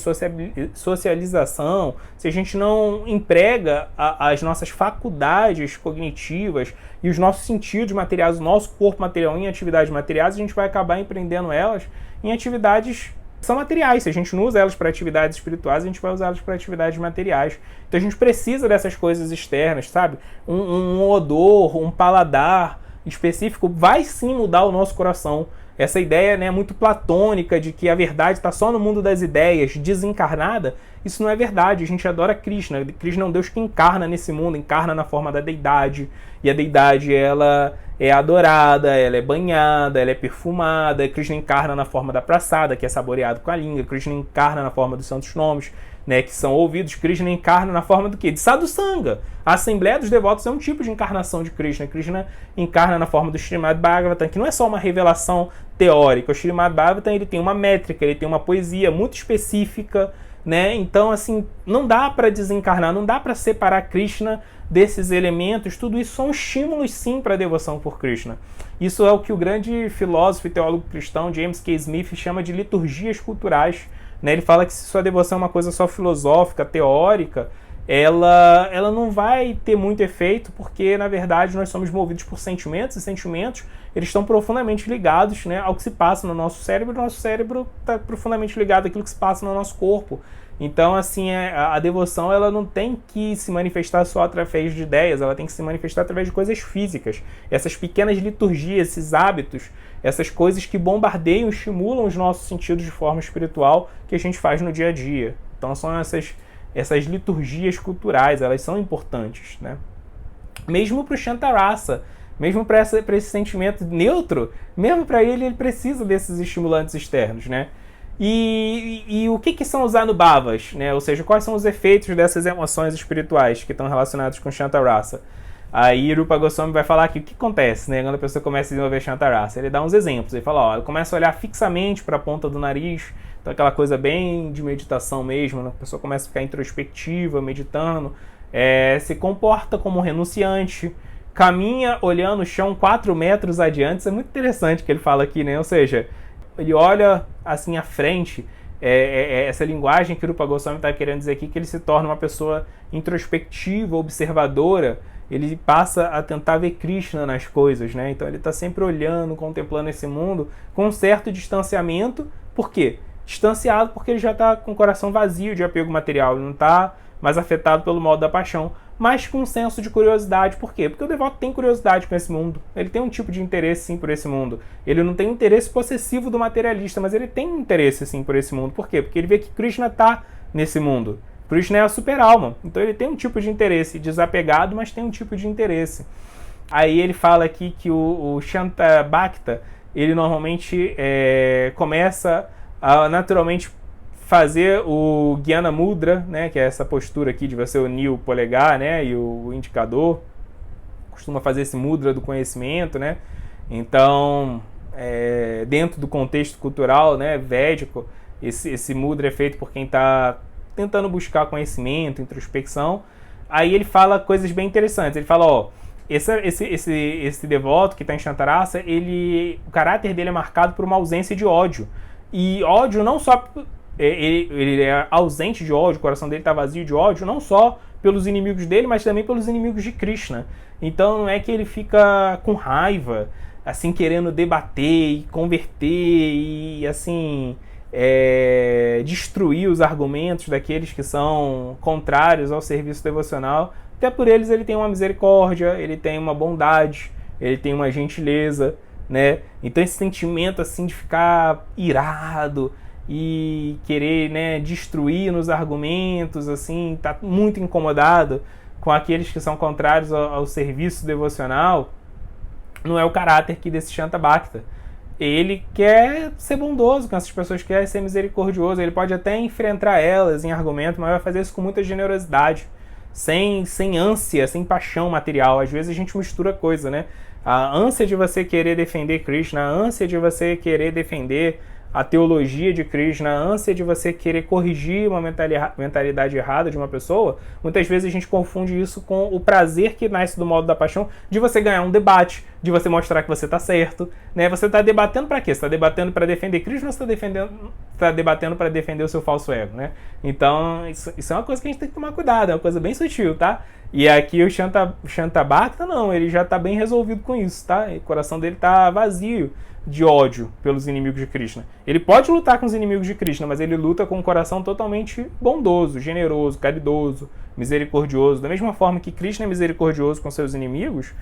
socialização, se a gente não emprega as nossas faculdades cognitivas e os nossos sentidos materiais, o nosso corpo material em atividades materiais, a gente vai acabar empreendendo elas em atividades que são materiais. Se a gente não usa elas para atividades espirituais, a gente vai usá-las para atividades materiais. Então a gente precisa dessas coisas externas, sabe? Um odor, um paladar específico vai sim mudar o nosso coração. Essa ideia, né, muito platônica de que a verdade está só no mundo das ideias, desencarnada, isso não é verdade. A gente adora Krishna. Krishna é um Deus que encarna nesse mundo, encarna na forma da deidade. E a deidade, ela é adorada, ela é banhada, ela é perfumada. Krishna encarna na forma da prasada, que é saboreado com a língua. Krishna encarna na forma dos santos nomes, né, que são ouvidos. Krishna encarna na forma do quê? De sadhu sanga. A Assembleia dos Devotos é um tipo de encarnação de Krishna. Krishna encarna na forma do Srimad Bhagavatam, que não é só uma revelação teórica. O Srimad Bhagavatam, ele tem uma métrica, ele tem uma poesia muito específica, né? Então, assim, não dá para desencarnar, não dá para separar Krishna desses elementos. Tudo isso são estímulos, sim, para a devoção por Krishna. Isso é o que o grande filósofo e teólogo cristão James K. Smith chama de liturgias culturais, né? Ele fala que se sua devoção é uma coisa só filosófica, teórica, ela não vai ter muito efeito, porque, na verdade, nós somos movidos por sentimentos, e sentimentos eles estão profundamente ligados, né, ao que se passa no nosso cérebro, e o nosso cérebro está profundamente ligado àquilo que se passa no nosso corpo. Então, assim, a devoção ela não tem que se manifestar só através de ideias, ela tem que se manifestar através de coisas físicas. Essas pequenas liturgias, esses hábitos, essas coisas que bombardeiam, estimulam os nossos sentidos de forma espiritual que a gente faz no dia a dia. Então, são essas liturgias culturais, elas são importantes, né? Mesmo para o Shantarasa, mesmo para esse sentimento neutro, mesmo para ele precisa desses estimulantes externos, né? E o que são os anubhavas, né? Ou seja, quais são os efeitos dessas emoções espirituais que estão relacionadas com Shantarasa? Aí Rupa Goswami vai falar que o que acontece, né, quando a pessoa começa a desenvolver Shantarasa. Ele dá uns exemplos, ele fala, ela começa a olhar fixamente para a ponta do nariz, então aquela coisa bem de meditação mesmo, né? A pessoa começa a ficar introspectiva, meditando, se comporta como um renunciante, caminha olhando o chão 4 metros adiante. Isso é muito interessante que ele fala aqui, né? Ou seja, ele olha assim à frente, essa linguagem que o Rupa Goswami está querendo dizer aqui, que ele se torna uma pessoa introspectiva, observadora, ele passa a tentar ver Krishna nas coisas, né? Então ele está sempre olhando, contemplando esse mundo com um certo distanciamento. Por quê? Distanciado porque ele já está com o coração vazio de apego material, ele não está mais afetado pelo mal da paixão, mas com um senso de curiosidade. Por quê? Porque o devoto tem curiosidade com esse mundo, ele tem um tipo de interesse sim por esse mundo, ele não tem um interesse possessivo do materialista, mas ele tem um interesse sim por esse mundo. Por quê? Porque ele vê que Krishna está nesse mundo, Krishna é a super-alma, então ele tem um tipo de interesse desapegado, mas tem um tipo de interesse. Aí ele fala aqui que o Shanta Bhakta, ele normalmente começa a naturalmente fazer o Gyana Mudra, né, que é essa postura aqui de você unir o polegar, né, e o indicador, costuma fazer esse mudra do conhecimento, né. Então, dentro do contexto cultural, né, védico, esse mudra é feito por quem está tentando buscar conhecimento, introspecção. Aí ele fala coisas bem interessantes. Ele fala, esse devoto que está em Shantarasa, o caráter dele é marcado por uma ausência de ódio. E ódio não só... Ele é ausente de ódio, o coração dele está vazio de ódio, não só pelos inimigos dele, mas também pelos inimigos de Krishna. Então não é que ele fica com raiva, assim, querendo debater e converter e, assim, destruir os argumentos daqueles que são contrários ao serviço devocional. Até por eles ele tem uma misericórdia, ele tem uma bondade, ele tem uma gentileza, né? Então esse sentimento assim de ficar irado e querer, né, destruir nos argumentos, assim, tá muito incomodado com aqueles que são contrários ao serviço devocional, não é o caráter aqui desse Shanta Bhakta. Ele quer ser bondoso com essas pessoas, quer ser misericordioso, ele pode até enfrentar elas em argumento, mas vai fazer isso com muita generosidade, sem ânsia, sem paixão material. Às vezes a gente mistura coisa, né? A ânsia de você querer defender Krishna, a ânsia de você querer defender a teologia de Krishna, a ânsia de você querer corrigir uma mentalidade errada de uma pessoa. Muitas vezes a gente confunde isso com o prazer que nasce do modo da paixão de você ganhar um debate, de você mostrar que você está certo, né? Você está debatendo para quê? Você está debatendo para defender Krishna ou você está debatendo para defender o seu falso ego, né? Então, isso é uma coisa que a gente tem que tomar cuidado, é uma coisa bem sutil, tá? E aqui o Shanta Bhakta, não, ele já está bem resolvido com isso, tá? O coração dele está vazio de ódio pelos inimigos de Krishna. Ele pode lutar com os inimigos de Krishna, mas ele luta com um coração totalmente bondoso, generoso, caridoso, misericordioso. Da mesma forma que Krishna é misericordioso com seus inimigos,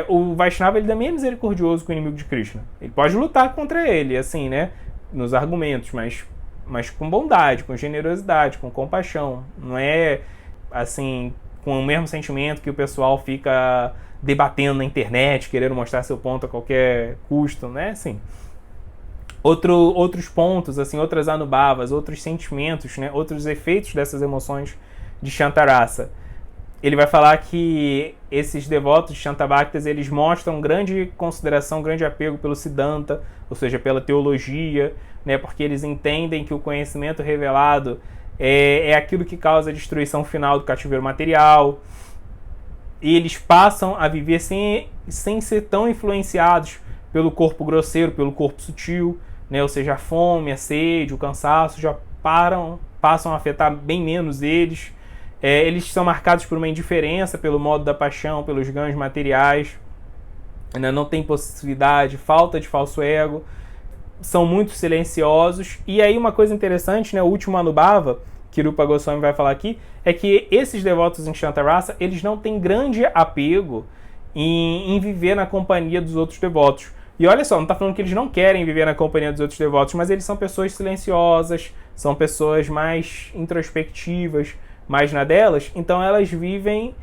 o Vaishnava ele também é misericordioso com o inimigo de Krishna. Ele pode lutar contra ele, assim, né, nos argumentos, mas com bondade, com generosidade, com compaixão. Não é, assim, com o mesmo sentimento que o pessoal fica debatendo na internet, querendo mostrar seu ponto a qualquer custo, né? Assim, outros pontos, assim, outras anubhavas, outros sentimentos, né? Outros efeitos dessas emoções de Shantarasa. Ele vai falar que esses devotos de Shantabhaktas, eles mostram grande consideração, grande apego pelo Siddhanta, ou seja, pela teologia, né? Porque eles entendem que o conhecimento revelado é aquilo que causa a destruição final do cativeiro material. E eles passam a viver sem ser tão influenciados pelo corpo grosseiro, pelo corpo sutil, né? Ou seja, a fome, a sede, o cansaço já passam a afetar bem menos eles. Eles são marcados por uma indiferença, pelo modo da paixão, pelos ganhos materiais, né? Não tem possibilidade, falta de falso ego, são muito silenciosos. E aí uma coisa interessante, né? O último Anubhava, que Rupa Goswami vai falar aqui, é que esses devotos em Shantarasa, eles não têm grande apego em viver na companhia dos outros devotos. E olha só, não está falando que eles não querem viver na companhia dos outros devotos, mas eles são pessoas silenciosas, são pessoas mais introspectivas, mais na delas, então elas vivem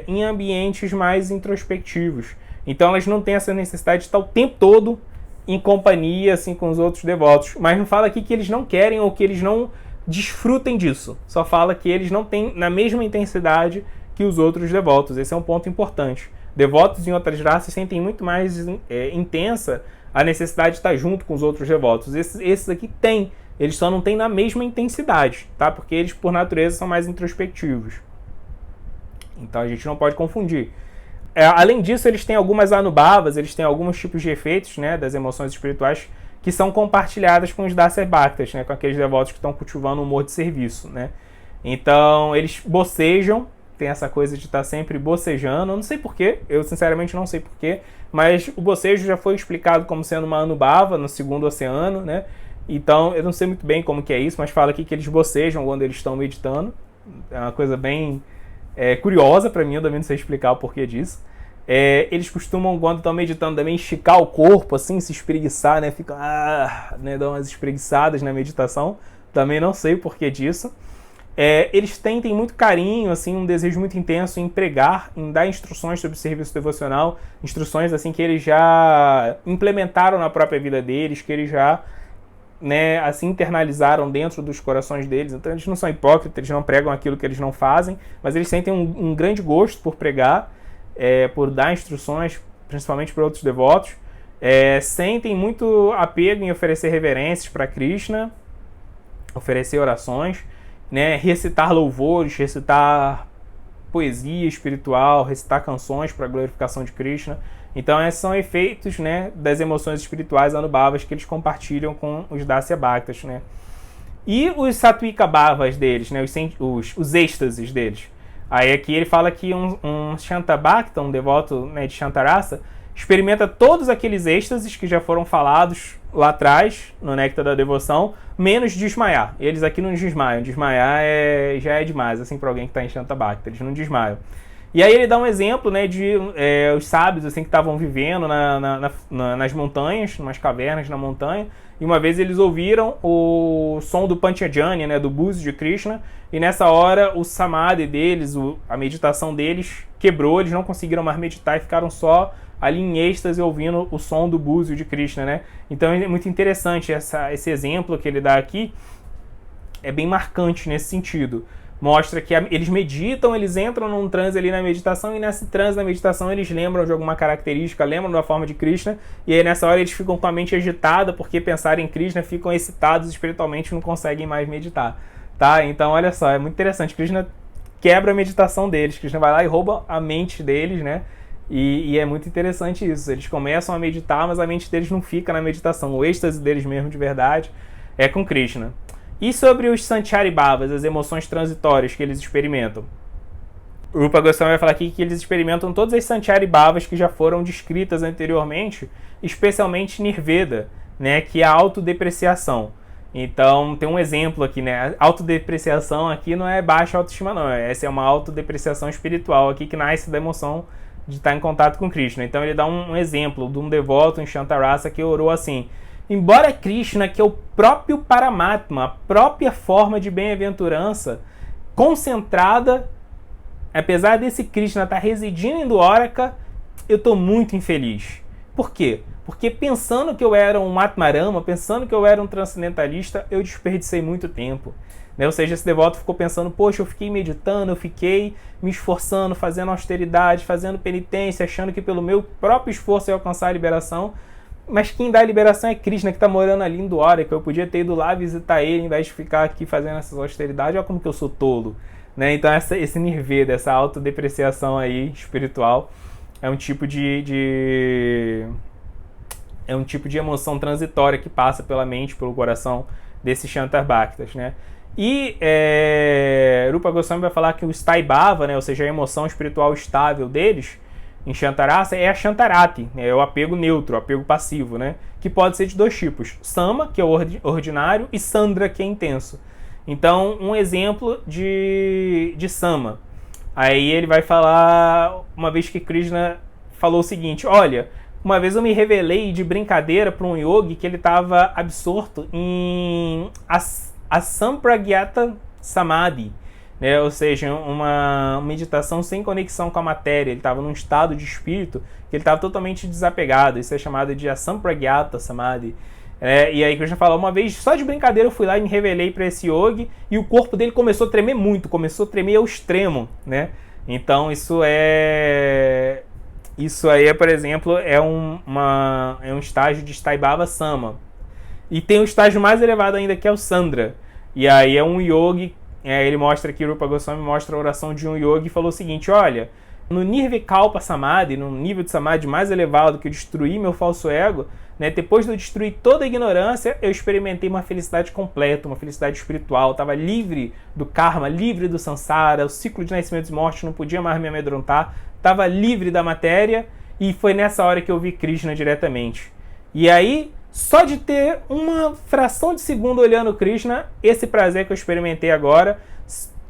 em ambientes mais introspectivos. Então elas não têm essa necessidade de estar o tempo todo em companhia assim, com os outros devotos. Mas não fala aqui que eles não querem ou que eles não desfrutem disso. Só fala que eles não têm na mesma intensidade que os outros devotos. Esse é um ponto importante. Devotos em outras raças sentem muito mais intensa a necessidade de estar junto com os outros devotos. Esses aqui têm. Eles só não têm na mesma intensidade, tá? Porque eles, por natureza, são mais introspectivos. Então a gente não pode confundir. Além disso, eles têm algumas anubhavas, eles têm alguns tipos de efeitos, né, das emoções espirituais que são compartilhadas com os Dasya Bhaktas, né, com aqueles devotos que estão cultivando o humor de serviço, né. Então, eles bocejam, tem essa coisa de estar sempre bocejando, eu não sei porquê, eu sinceramente não sei porquê, mas o bocejo já foi explicado como sendo uma anubhava no segundo oceano, né, então eu não sei muito bem como que é isso, mas fala aqui que eles bocejam quando eles estão meditando, é uma coisa bem curiosa para mim, eu também não sei explicar o porquê disso. Eles costumam, quando estão meditando, também esticar o corpo, assim, se espreguiçar, né? Ficam, né? Dão umas espreguiçadas na meditação. Também não sei o porquê disso. Eles têm muito carinho, assim, um desejo muito intenso em pregar, em dar instruções sobre o serviço devocional, instruções assim que eles já implementaram na própria vida deles, que eles já, né, assim, internalizaram dentro dos corações deles. Então eles não são hipócritas, eles não pregam aquilo que eles não fazem, mas eles sentem um grande gosto por pregar, por dar instruções, principalmente para outros devotos. Sentem muito apego em oferecer reverências para Krishna, oferecer orações, né, recitar louvores, recitar poesia espiritual, recitar canções para a glorificação de Krishna. Então esses são efeitos, né, das emoções espirituais anubhavas que eles compartilham com os Dasya Bhaktas, né. E os Satvika Bhavas deles, né, os êxtases deles. Aí aqui ele fala que um Shanta Bhakta, um devoto, né, de Shantarasa, experimenta todos aqueles êxtases que já foram falados lá atrás, no Néctar da Devoção, menos desmaiar. Eles aqui não desmaiam. Desmaiar já é demais, assim, para alguém que está em Shanta Bhakta. Eles não desmaiam. E aí ele dá um exemplo, né, de os sábios assim, que estavam vivendo nas montanhas, umas cavernas na montanha, e uma vez eles ouviram o som do Panchajanya, né, do búzio de Krishna, e nessa hora o samadhi deles, a meditação deles quebrou, eles não conseguiram mais meditar e ficaram só ali em êxtase ouvindo o som do búzio de Krishna, né? Então é muito interessante esse exemplo que ele dá aqui, é bem marcante nesse sentido. Mostra que eles meditam, eles entram num transe ali na meditação, e nesse transe na meditação eles lembram de alguma característica, lembram da forma de Krishna, e aí nessa hora eles ficam com a mente agitada, porque pensar em Krishna, ficam excitados espiritualmente e não conseguem mais meditar. Tá? Então olha só, é muito interessante, Krishna quebra a meditação deles, Krishna vai lá e rouba a mente deles, né? E é muito interessante isso, eles começam a meditar, mas a mente deles não fica na meditação, o êxtase deles mesmo de verdade é com Krishna. E sobre os Sanchari Bhavas, as emoções transitórias que eles experimentam? O Rupa Goswami vai falar aqui que eles experimentam todas as Sanchari Bhavas que já foram descritas anteriormente, especialmente Nirveda, né, que é a autodepreciação. Então, tem um exemplo aqui, né? A autodepreciação aqui não é baixa autoestima, não. Essa é uma autodepreciação espiritual aqui que nasce da emoção de estar em contato com Krishna. Então, ele dá um exemplo de um devoto em Shantarasa que orou assim: embora Krishna, que é o próprio Paramatma, a própria forma de bem-aventurança concentrada, apesar desse Krishna estar residindo em Dwaraka, eu estou muito infeliz. Por quê? Porque pensando que eu era um Atmarama, pensando que eu era um transcendentalista, eu desperdicei muito tempo. Ou seja, esse devoto ficou pensando, poxa, eu fiquei meditando, eu fiquei me esforçando, fazendo austeridade, fazendo penitência, achando que pelo meu próprio esforço eu ia alcançar a liberação, Mas quem dá a liberação é Krishna, que está morando ali em Dwaraka. Eu podia ter ido lá visitar ele, em vez de ficar aqui fazendo essas austeridades. Olha como que eu sou tolo. Né? Então esse nirveda, essa autodepreciação aí espiritual, é um tipo é um tipo de emoção transitória que passa pela mente, pelo coração desses Shantar Bhaktas, né? E Rupa Goswami vai falar que o Staibhava, né, ou seja, a emoção espiritual estável deles, em Shantarasa, é a Shantarati, né, é o apego neutro, o apego passivo, né, que pode ser de dois tipos: Sama, que é o ordinário, e Sandra, que é intenso. Então, um exemplo de Sama. Aí ele vai falar, uma vez que Krishna falou o seguinte: olha, uma vez eu me revelei de brincadeira para um yogi que ele estava absorto em Asampragyata Samadhi, né? Ou seja, uma meditação sem conexão com a matéria. Ele estava num estado de espírito que ele estava totalmente desapegado. Isso é chamado de Asampragyata Samadhi. E aí Krishna falou, uma vez, só de brincadeira, eu fui lá e me revelei para esse yogi e o corpo dele começou a tremer muito, começou a tremer ao extremo, né? Então isso aí, por exemplo, é um estágio de Staibhava Sama. E tem um estágio mais elevado ainda, que é o Sandra. E aí é um yogi, ele mostra aqui, Rupa Goswami mostra a oração de um yogi e falou o seguinte: olha, no Nirvikalpa Samadhi, no nível de Samadhi mais elevado, que eu destruí meu falso ego, né, depois de eu destruir toda a ignorância, eu experimentei uma felicidade completa, uma felicidade espiritual. Estava livre do karma, livre do samsara, o ciclo de nascimento e morte não podia mais me amedrontar, estava livre da matéria, e foi nessa hora que eu vi Krishna diretamente. E aí, só de ter uma fração de segundo olhando Krishna, esse prazer que eu experimentei agora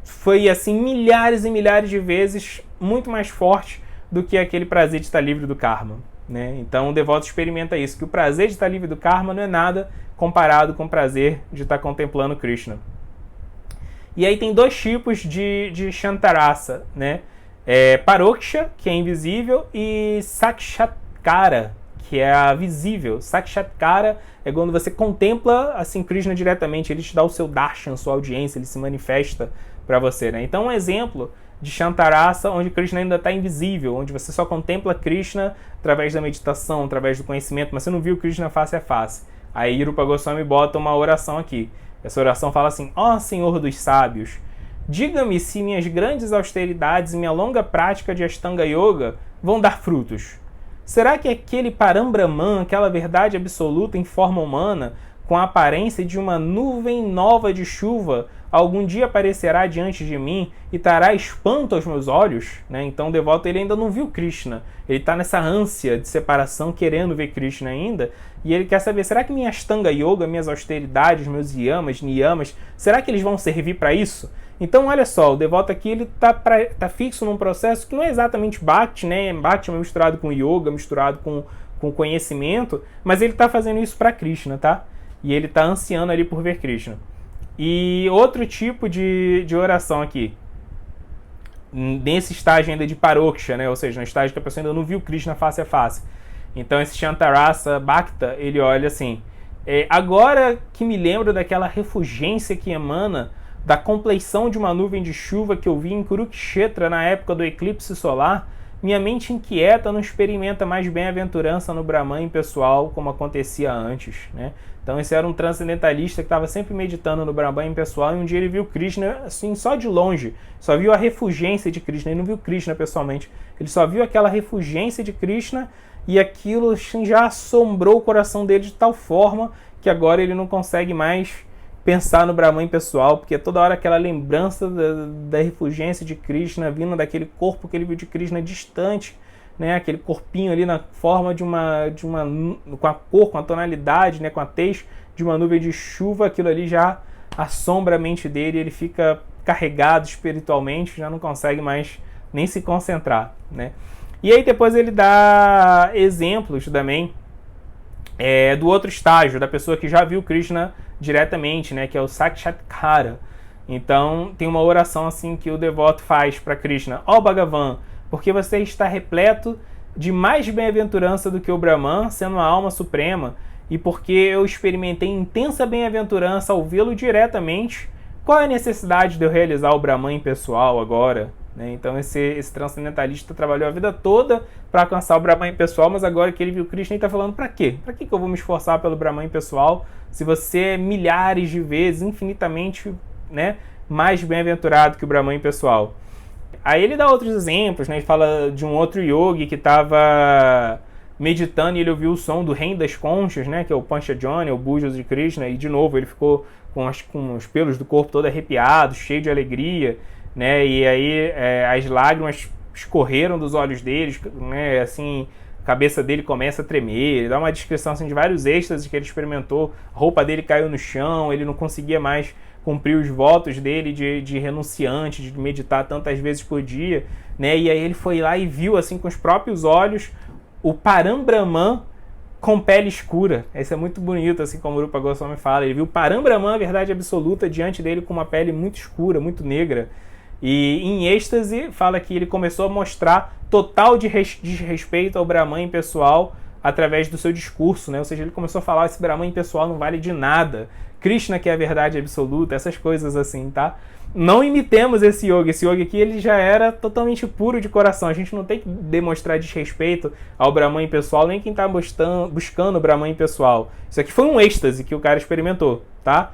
foi assim milhares e milhares de vezes muito mais forte do que aquele prazer de estar livre do karma, né? Então o devoto experimenta isso, que o prazer de estar livre do karma não é nada comparado com o prazer de estar contemplando Krishna. E aí tem dois tipos de Shantarasa, né? Paroksha, que é invisível, e Sakshatkara, que é a visível. Sakshatkara é quando você contempla assim Krishna diretamente, ele te dá o seu darshan, sua audiência, ele se manifesta para você, né? Então um exemplo de Shantarasa, onde Krishna ainda está invisível, onde você só contempla Krishna através da meditação, através do conhecimento, mas você não viu Krishna face a face. Aí Rupa Goswami bota uma oração aqui. Essa oração fala assim: ó Senhor dos sábios, diga-me se minhas grandes austeridades e minha longa prática de Ashtanga Yoga vão dar frutos. Será que aquele Parambrahman, aquela verdade absoluta em forma humana, com a aparência de uma nuvem nova de chuva, algum dia aparecerá diante de mim e trará espanto aos meus olhos? Né? Então o devoto ele ainda não viu Krishna. Ele está nessa ânsia de separação, querendo ver Krishna ainda. E ele quer saber, será que minha Ashtanga Yoga, minhas austeridades, meus yamas, niyamas, será que eles vão servir para isso? Então, olha só, o devoto aqui ele tá fixo num processo que não é exatamente Bhakti, né? Bhakti é misturado com Yoga, misturado com conhecimento, mas ele está fazendo isso para Krishna, tá? E ele está ansiando ali por ver Krishna. E outro tipo de oração aqui, nesse estágio ainda de Paroksha, né? Ou seja, no estágio que a pessoa ainda não viu Krishna face a face. Então esse Shantarasa Bhakta, ele olha assim: agora que me lembro daquela refulgência que emana da compleição de uma nuvem de chuva que eu vi em Kurukshetra na época do eclipse solar, minha mente inquieta não experimenta mais bem-aventurança no Brahman impessoal como acontecia antes, né? Então esse era um transcendentalista que estava sempre meditando no Brahman impessoal, e um dia ele viu Krishna assim só de longe, só viu a refulgência de Krishna, ele não viu Krishna pessoalmente, ele só viu aquela refulgência de Krishna, e aquilo assim, já assombrou o coração dele de tal forma que agora ele não consegue mais pensar no Brahman pessoal, porque toda hora aquela lembrança da refulgência de Krishna vindo daquele corpo que ele viu de Krishna distante, né? Aquele corpinho ali na forma de uma com a cor, com a tonalidade, né? Com a tez de uma nuvem de chuva, aquilo ali já assombra a mente dele, ele fica carregado espiritualmente, já não consegue mais nem se concentrar, né? E aí depois ele dá exemplos também do outro estágio, da pessoa que já viu Krishna diretamente, né, que é o Sakshatkara. Então tem uma oração assim que o devoto faz para Krishna: ó Bhagavan, porque você está repleto de mais bem-aventurança do que o Brahman, sendo a alma suprema, e porque eu experimentei intensa bem-aventurança ao vê-lo diretamente, qual é a necessidade de eu realizar o Brahman pessoal agora? né? Então esse transcendentalista trabalhou a vida toda para alcançar o Brahman impessoal, mas agora que ele viu Krishna, ele está falando para quê? Para que eu vou me esforçar pelo Brahman impessoal se você é milhares de vezes, infinitamente, né, mais bem-aventurado que o Brahman impessoal? Aí ele dá outros exemplos, né? Ele fala de um outro yogi que estava meditando e ele ouviu o som do reino das conchas, né? Que é o Panchajani, o Bujos de Krishna, e de novo ele ficou com os pelos do corpo todo arrepiados, cheio de alegria, né? E aí as lágrimas escorreram dos olhos dele, né? Assim, a cabeça dele começa a tremer. Ele dá uma descrição assim, de vários êxtases que ele experimentou. A roupa dele caiu no chão, ele não conseguia mais cumprir os votos dele de renunciante, de meditar tantas vezes por dia, né? E aí ele foi lá e viu assim com os próprios olhos o Parambrahman com pele escura. Isso é muito bonito, assim como o Rupa Goswami fala. Ele viu o Parambrahman, a verdade absoluta, diante dele com uma pele muito escura, muito negra. E em êxtase, fala que ele começou a mostrar total desrespeito ao Brahman impessoal através do seu discurso, né? Ou seja, ele começou a falar: esse Brahman impessoal não vale de nada. Krishna que é a verdade absoluta, essas coisas assim, tá? Não imitemos esse yogi. Esse yogi aqui, ele já era totalmente puro de coração. A gente não tem que demonstrar desrespeito ao Brahman impessoal, nem quem está buscando o Brahman impessoal. Isso aqui foi um êxtase que o cara experimentou, tá?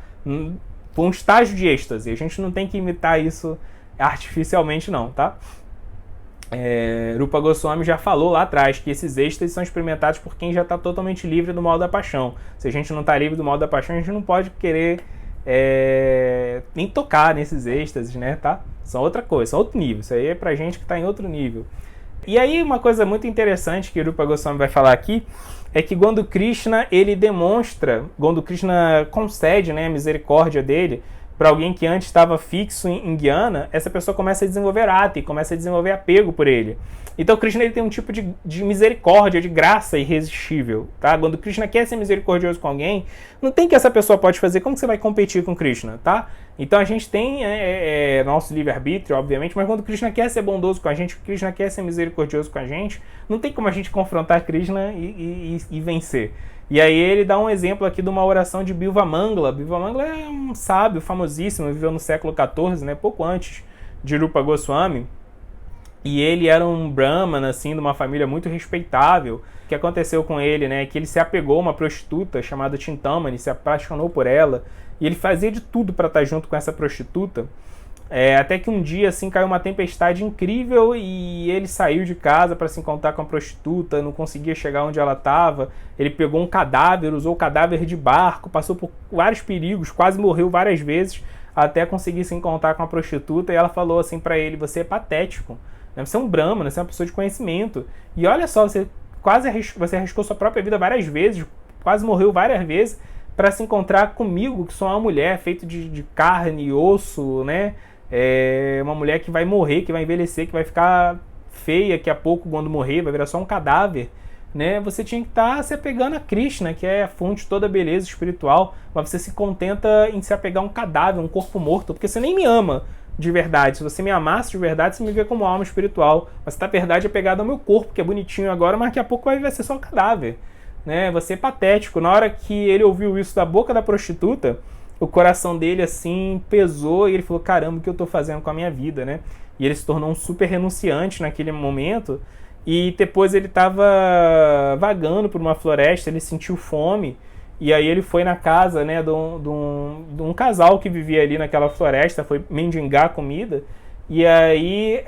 Foi um estágio de êxtase. A gente não tem que imitar isso artificialmente, não, tá? Rupa Goswami já falou lá atrás que esses êxtases são experimentados por quem já está totalmente livre do mal da paixão. Se a gente não está livre do mal da paixão, a gente não pode querer nem tocar nesses êxtases, né, tá? São outra coisa, são outro nível. Isso aí é pra gente que está em outro nível. E aí uma coisa muito interessante que Rupa Goswami vai falar aqui é que quando Krishna ele demonstra, quando Krishna concede, né, a misericórdia dele para alguém que antes estava fixo em Jnana, essa pessoa começa a desenvolver ata e começa a desenvolver apego por ele. Então Krishna ele tem um tipo de misericórdia, de graça irresistível. Tá? Quando Krishna quer ser misericordioso com alguém, não tem que essa pessoa pode fazer. Como que você vai competir com Krishna? Tá? Então a gente tem nosso livre-arbítrio, obviamente, mas quando Krishna quer ser bondoso com a gente, Krishna quer ser misericordioso com a gente, não tem como a gente confrontar Krishna e vencer. E aí ele dá um exemplo aqui de uma oração de Bilva Mangala. Bilva Mangala é um sábio famosíssimo, viveu no século XIV, né, pouco antes de Rupa Goswami. E ele era um brahmana, assim, de uma família muito respeitável. O que aconteceu com ele, né, que ele se apegou a uma prostituta chamada Chintamani, se apaixonou por ela. E ele fazia de tudo para estar junto com essa prostituta. Até que um dia assim caiu uma tempestade incrível e ele saiu de casa para se encontrar com a prostituta, não conseguia chegar onde ela estava. Ele pegou um cadáver, usou o cadáver de barco, passou por vários perigos, quase morreu várias vezes até conseguir se encontrar com a prostituta. E ela falou assim para ele: você é patético, né? Você é um brahmana, você é uma pessoa de conhecimento. E olha só, você arriscou sua própria vida várias vezes, quase morreu várias vezes para se encontrar comigo, que sou uma mulher feita de carne e osso, né? Uma mulher que vai morrer, que vai envelhecer, que vai ficar feia daqui a pouco quando morrer, vai virar só um cadáver, né? Você tinha que estar se apegando a Krishna, que é a fonte de toda a beleza espiritual, mas você se contenta em se apegar a um cadáver, um corpo morto, porque você nem me ama de verdade. Se você me amasse de verdade, você me vê como alma espiritual, mas você tá, verdade, apegado ao meu corpo, que é bonitinho agora, mas daqui a pouco vai ser só um cadáver, né? Você é patético. Na hora que ele ouviu isso da boca da prostituta, o coração dele, assim, pesou e ele falou: caramba, o que eu tô fazendo com a minha vida, né? E ele se tornou um super renunciante naquele momento. E depois ele tava vagando por uma floresta, ele sentiu fome. E aí ele foi na casa, né, de um casal que vivia ali naquela floresta, foi mendigar comida. E aí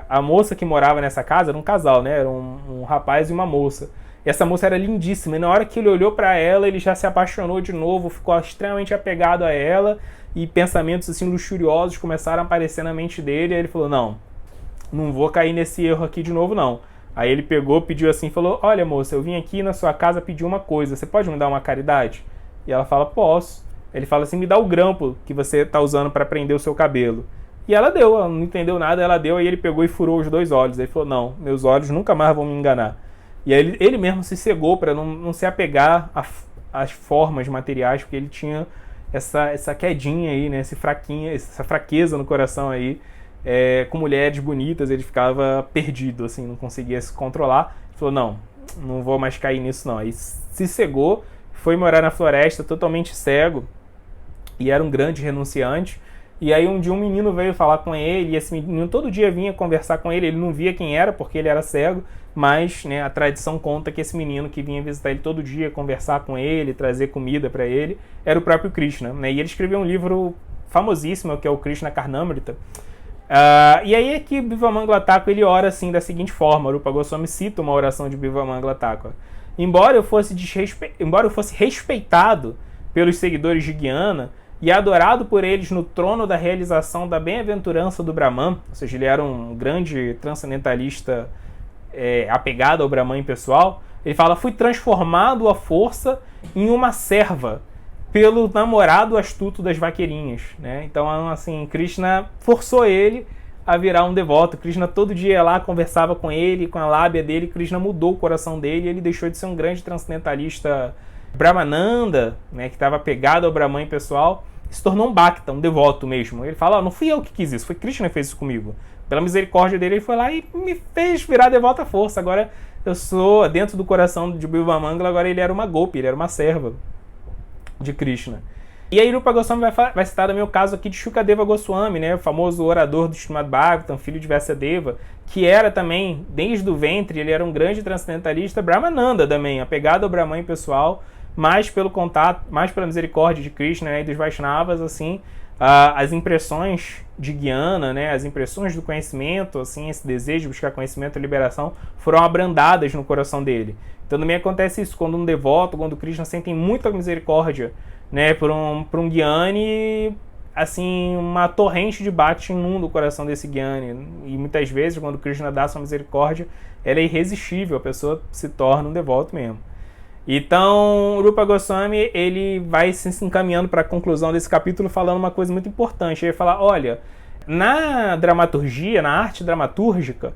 a moça que morava nessa casa, era um casal, né? Era um rapaz e uma moça. E essa moça era lindíssima, e na hora que ele olhou para ela, ele já se apaixonou de novo, ficou extremamente apegado a ela, e pensamentos assim luxuriosos começaram a aparecer na mente dele, e ele falou: não vou cair nesse erro aqui de novo, não. Aí ele pegou, pediu assim, falou: olha, moça, eu vim aqui na sua casa pedir uma coisa, você pode me dar uma caridade? E ela fala: posso. Ele fala assim: me dá o grampo que você está usando para prender o seu cabelo. E ela deu, ela não entendeu nada, ela deu, aí ele pegou e furou os 2 olhos. Aí ele falou: não, meus olhos nunca mais vão me enganar. E aí ele mesmo se cegou para não se apegar às formas materiais, porque ele tinha essa quedinha aí, né? Essa fraqueza no coração aí. Com mulheres bonitas, ele ficava perdido, assim, não conseguia se controlar. Ele falou: não vou mais cair nisso, não. Aí se cegou, foi morar na floresta totalmente cego, e era um grande renunciante. E aí um dia um menino veio falar com ele, e esse menino todo dia vinha conversar com ele não via quem era, porque ele era cego, mas, né, a tradição conta que esse menino que vinha visitar ele todo dia, conversar com ele, trazer comida para ele, era o próprio Krishna, né? E ele escreveu um livro famosíssimo, que é o Krishna Karnamrita. E aí é que Bhivamangala Thakura ele ora assim da seguinte forma. Rupa Goswami cita uma oração de Bhivamangala Thakura: embora eu fosse respeitado pelos seguidores de Gyana e adorado por eles no trono da realização da bem-aventurança do Brahman, ou seja, ele era um grande transcendentalista apegado ao Brahman pessoal, ele fala: fui transformado à força em uma serva pelo namorado astuto das vaqueirinhas, né? Então, assim, Krishna forçou ele a virar um devoto. Krishna todo dia ia lá, conversava com ele, com a lábia dele. Krishna mudou o coração dele e ele deixou de ser um grande transcendentalista Brahmananda, né, que estava apegado ao Brahman pessoal, e se tornou um Bhakta, um devoto mesmo. Ele fala: não fui eu que quis isso, foi Krishna que fez isso comigo. Pela misericórdia dele, ele foi lá e me fez virar devoto à força. Agora eu sou, dentro do coração de Bhivamangala, agora ele era uma gopi, ele era uma serva de Krishna. E aí Rupa Goswami vai citar também o caso aqui de Shukadeva Goswami, né, o famoso orador do Srimad Bhagavatam, filho de Vyasadeva, que era também, desde o ventre, ele era um grande transcendentalista Brahmananda também, apegado ao Brahman pessoal, mais pelo contato, mais pela misericórdia de Krishna, né, e dos Vaishnavas, assim, as impressões de Gyana, né, as impressões do conhecimento, assim, esse desejo de buscar conhecimento e liberação, foram abrandadas no coração dele. Então também acontece isso, quando um devoto, quando Krishna sente muita misericórdia, né, por um Gyani, assim, uma torrente de bhakti inunda o coração desse Gyani. E muitas vezes, quando Krishna dá sua misericórdia, ela é irresistível, a pessoa se torna um devoto mesmo. Então, Rupa Goswami, ele vai se encaminhando para a conclusão desse capítulo falando uma coisa muito importante. Ele vai falar: olha, na dramaturgia, na arte dramatúrgica,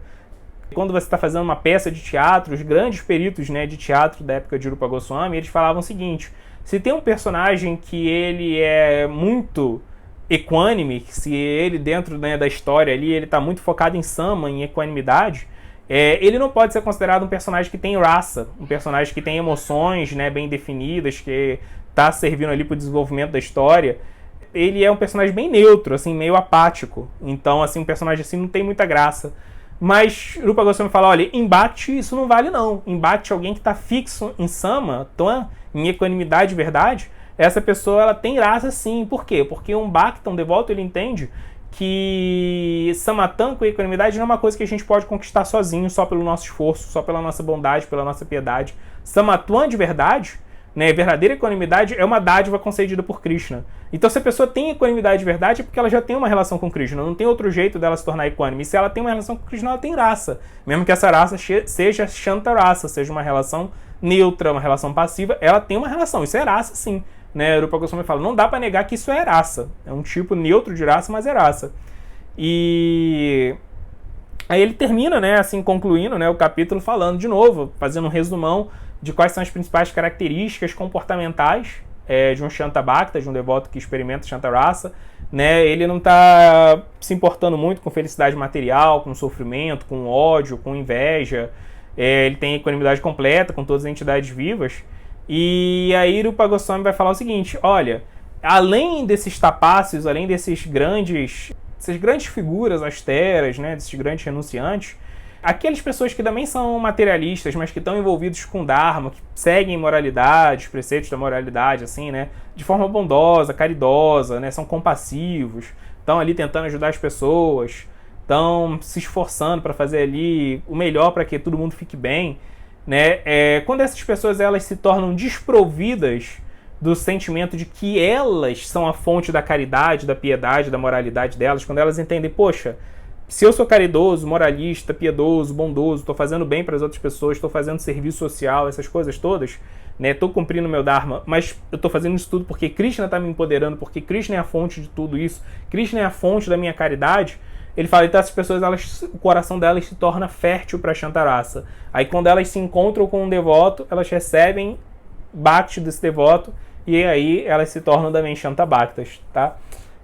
quando você está fazendo uma peça de teatro, os grandes peritos, né, de teatro da época de Rupa Goswami, eles falavam o seguinte: se tem um personagem que ele é muito equânime, se ele dentro, né, da história ali, ele está muito focado em sama, em equanimidade, ele não pode ser considerado um personagem que tem raça, um personagem que tem emoções, né, bem definidas, que está servindo ali para o desenvolvimento da história. Ele é um personagem bem neutro, assim, meio apático. Então, assim, um personagem assim não tem muita graça. Mas Rupa Goswami fala: olha, em Bhakti isso não vale não. Em Bhakti, alguém que está fixo em sama, em equanimidade de verdade, essa pessoa ela tem raça sim. Por quê? Porque um Bhakta, um devoto, ele entende que samatã com equanimidade não é uma coisa que a gente pode conquistar sozinho, só pelo nosso esforço, só pela nossa bondade, pela nossa piedade. Samatã de verdade, né, verdadeira equanimidade, é uma dádiva concedida por Krishna. Então, se a pessoa tem equanimidade de verdade, é porque ela já tem uma relação com Krishna. Não tem outro jeito dela se tornar equânime. E se ela tem uma relação com Krishna, ela tem raça. Mesmo que essa raça seja Shanta raça, seja uma relação neutra, uma relação passiva, ela tem uma relação. Isso é raça, sim. Né? Rupa Goswami fala: não dá para negar que isso é raça. É um tipo neutro de raça, mas é raça. E aí ele termina, né, assim, concluindo, né, o capítulo falando de novo, fazendo um resumão de quais são as principais características comportamentais de um Shanta Bhakta, de um devoto que experimenta Shanta Rasa, né? Ele não está se importando muito com felicidade material, com sofrimento, com ódio, com inveja. Ele tem equanimidade completa com todas as entidades vivas. E aí Rupa Goswami vai falar o seguinte: olha, além desses tapácios, além dessas grandes figuras austeras, né, desses grandes renunciantes, aquelas pessoas que também são materialistas, mas que estão envolvidos com Dharma, que seguem moralidade, os preceitos da moralidade, assim, né, de forma bondosa, caridosa, né, são compassivos, estão ali tentando ajudar as pessoas, estão se esforçando para fazer ali o melhor para que todo mundo fique bem, né? Quando essas pessoas elas se tornam desprovidas do sentimento de que elas são a fonte da caridade, da piedade, da moralidade delas, quando elas entendem, poxa, se eu sou caridoso, moralista, piedoso, bondoso, estou fazendo bem para as outras pessoas, estou fazendo serviço social, essas coisas todas, né? Estou cumprindo meu Dharma, mas eu estou fazendo isso tudo porque Krishna está me empoderando, porque Krishna é a fonte de tudo isso, Krishna é a fonte da minha caridade. Ele fala, então essas pessoas, o coração delas se torna fértil para Shanta Rasa. Aí quando elas se encontram com um devoto, elas recebem bhakti desse devoto, e aí elas se tornam também Shanta Bhaktas, tá?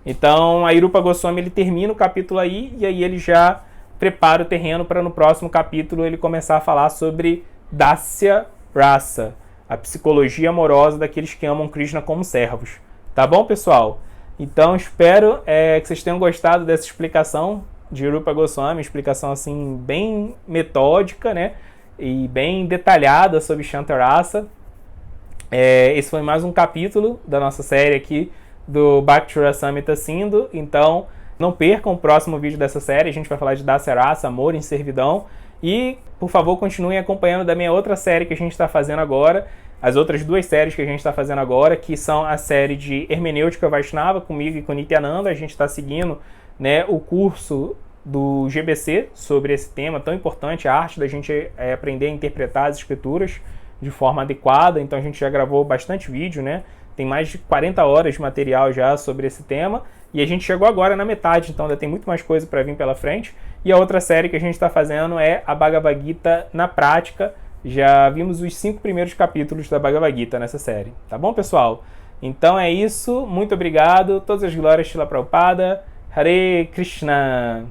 Então, a Rupa Goswami, ele termina o capítulo aí, e aí ele já prepara o terreno para no próximo capítulo ele começar a falar sobre Dasya Rasa, a psicologia amorosa daqueles que amam Krishna como servos. Tá bom, pessoal? Então espero que vocês tenham gostado dessa explicação de Rupa Goswami, explicação assim bem metódica, né? E bem detalhada sobre Shantarasa. Esse foi mais um capítulo da nossa série aqui do Bhakti Rasamrita Sindhu. Então não percam o próximo vídeo dessa série, a gente vai falar de Dasarasa, Amor em Servidão. E, por favor, continuem acompanhando da minha outra série que a gente está fazendo agora, as outras duas séries que a gente está fazendo agora, que são a série de Hermenêutica Vaishnava, comigo e com Nityananda. A gente está seguindo, né, o curso do GBC sobre esse tema tão importante, a arte da gente aprender a interpretar as escrituras de forma adequada. Então a gente já gravou bastante vídeo, né? Tem mais de 40 horas de material já sobre esse tema. E a gente chegou agora na metade, então ainda tem muito mais coisa para vir pela frente. E a outra série que a gente está fazendo é a Bhagavad Gita na prática. Já vimos os 5 primeiros capítulos da Bhagavad Gita nessa série. Tá bom, pessoal? Então é isso. Muito obrigado. Todas as glórias, Srila Prabhupada. Hare Krishna.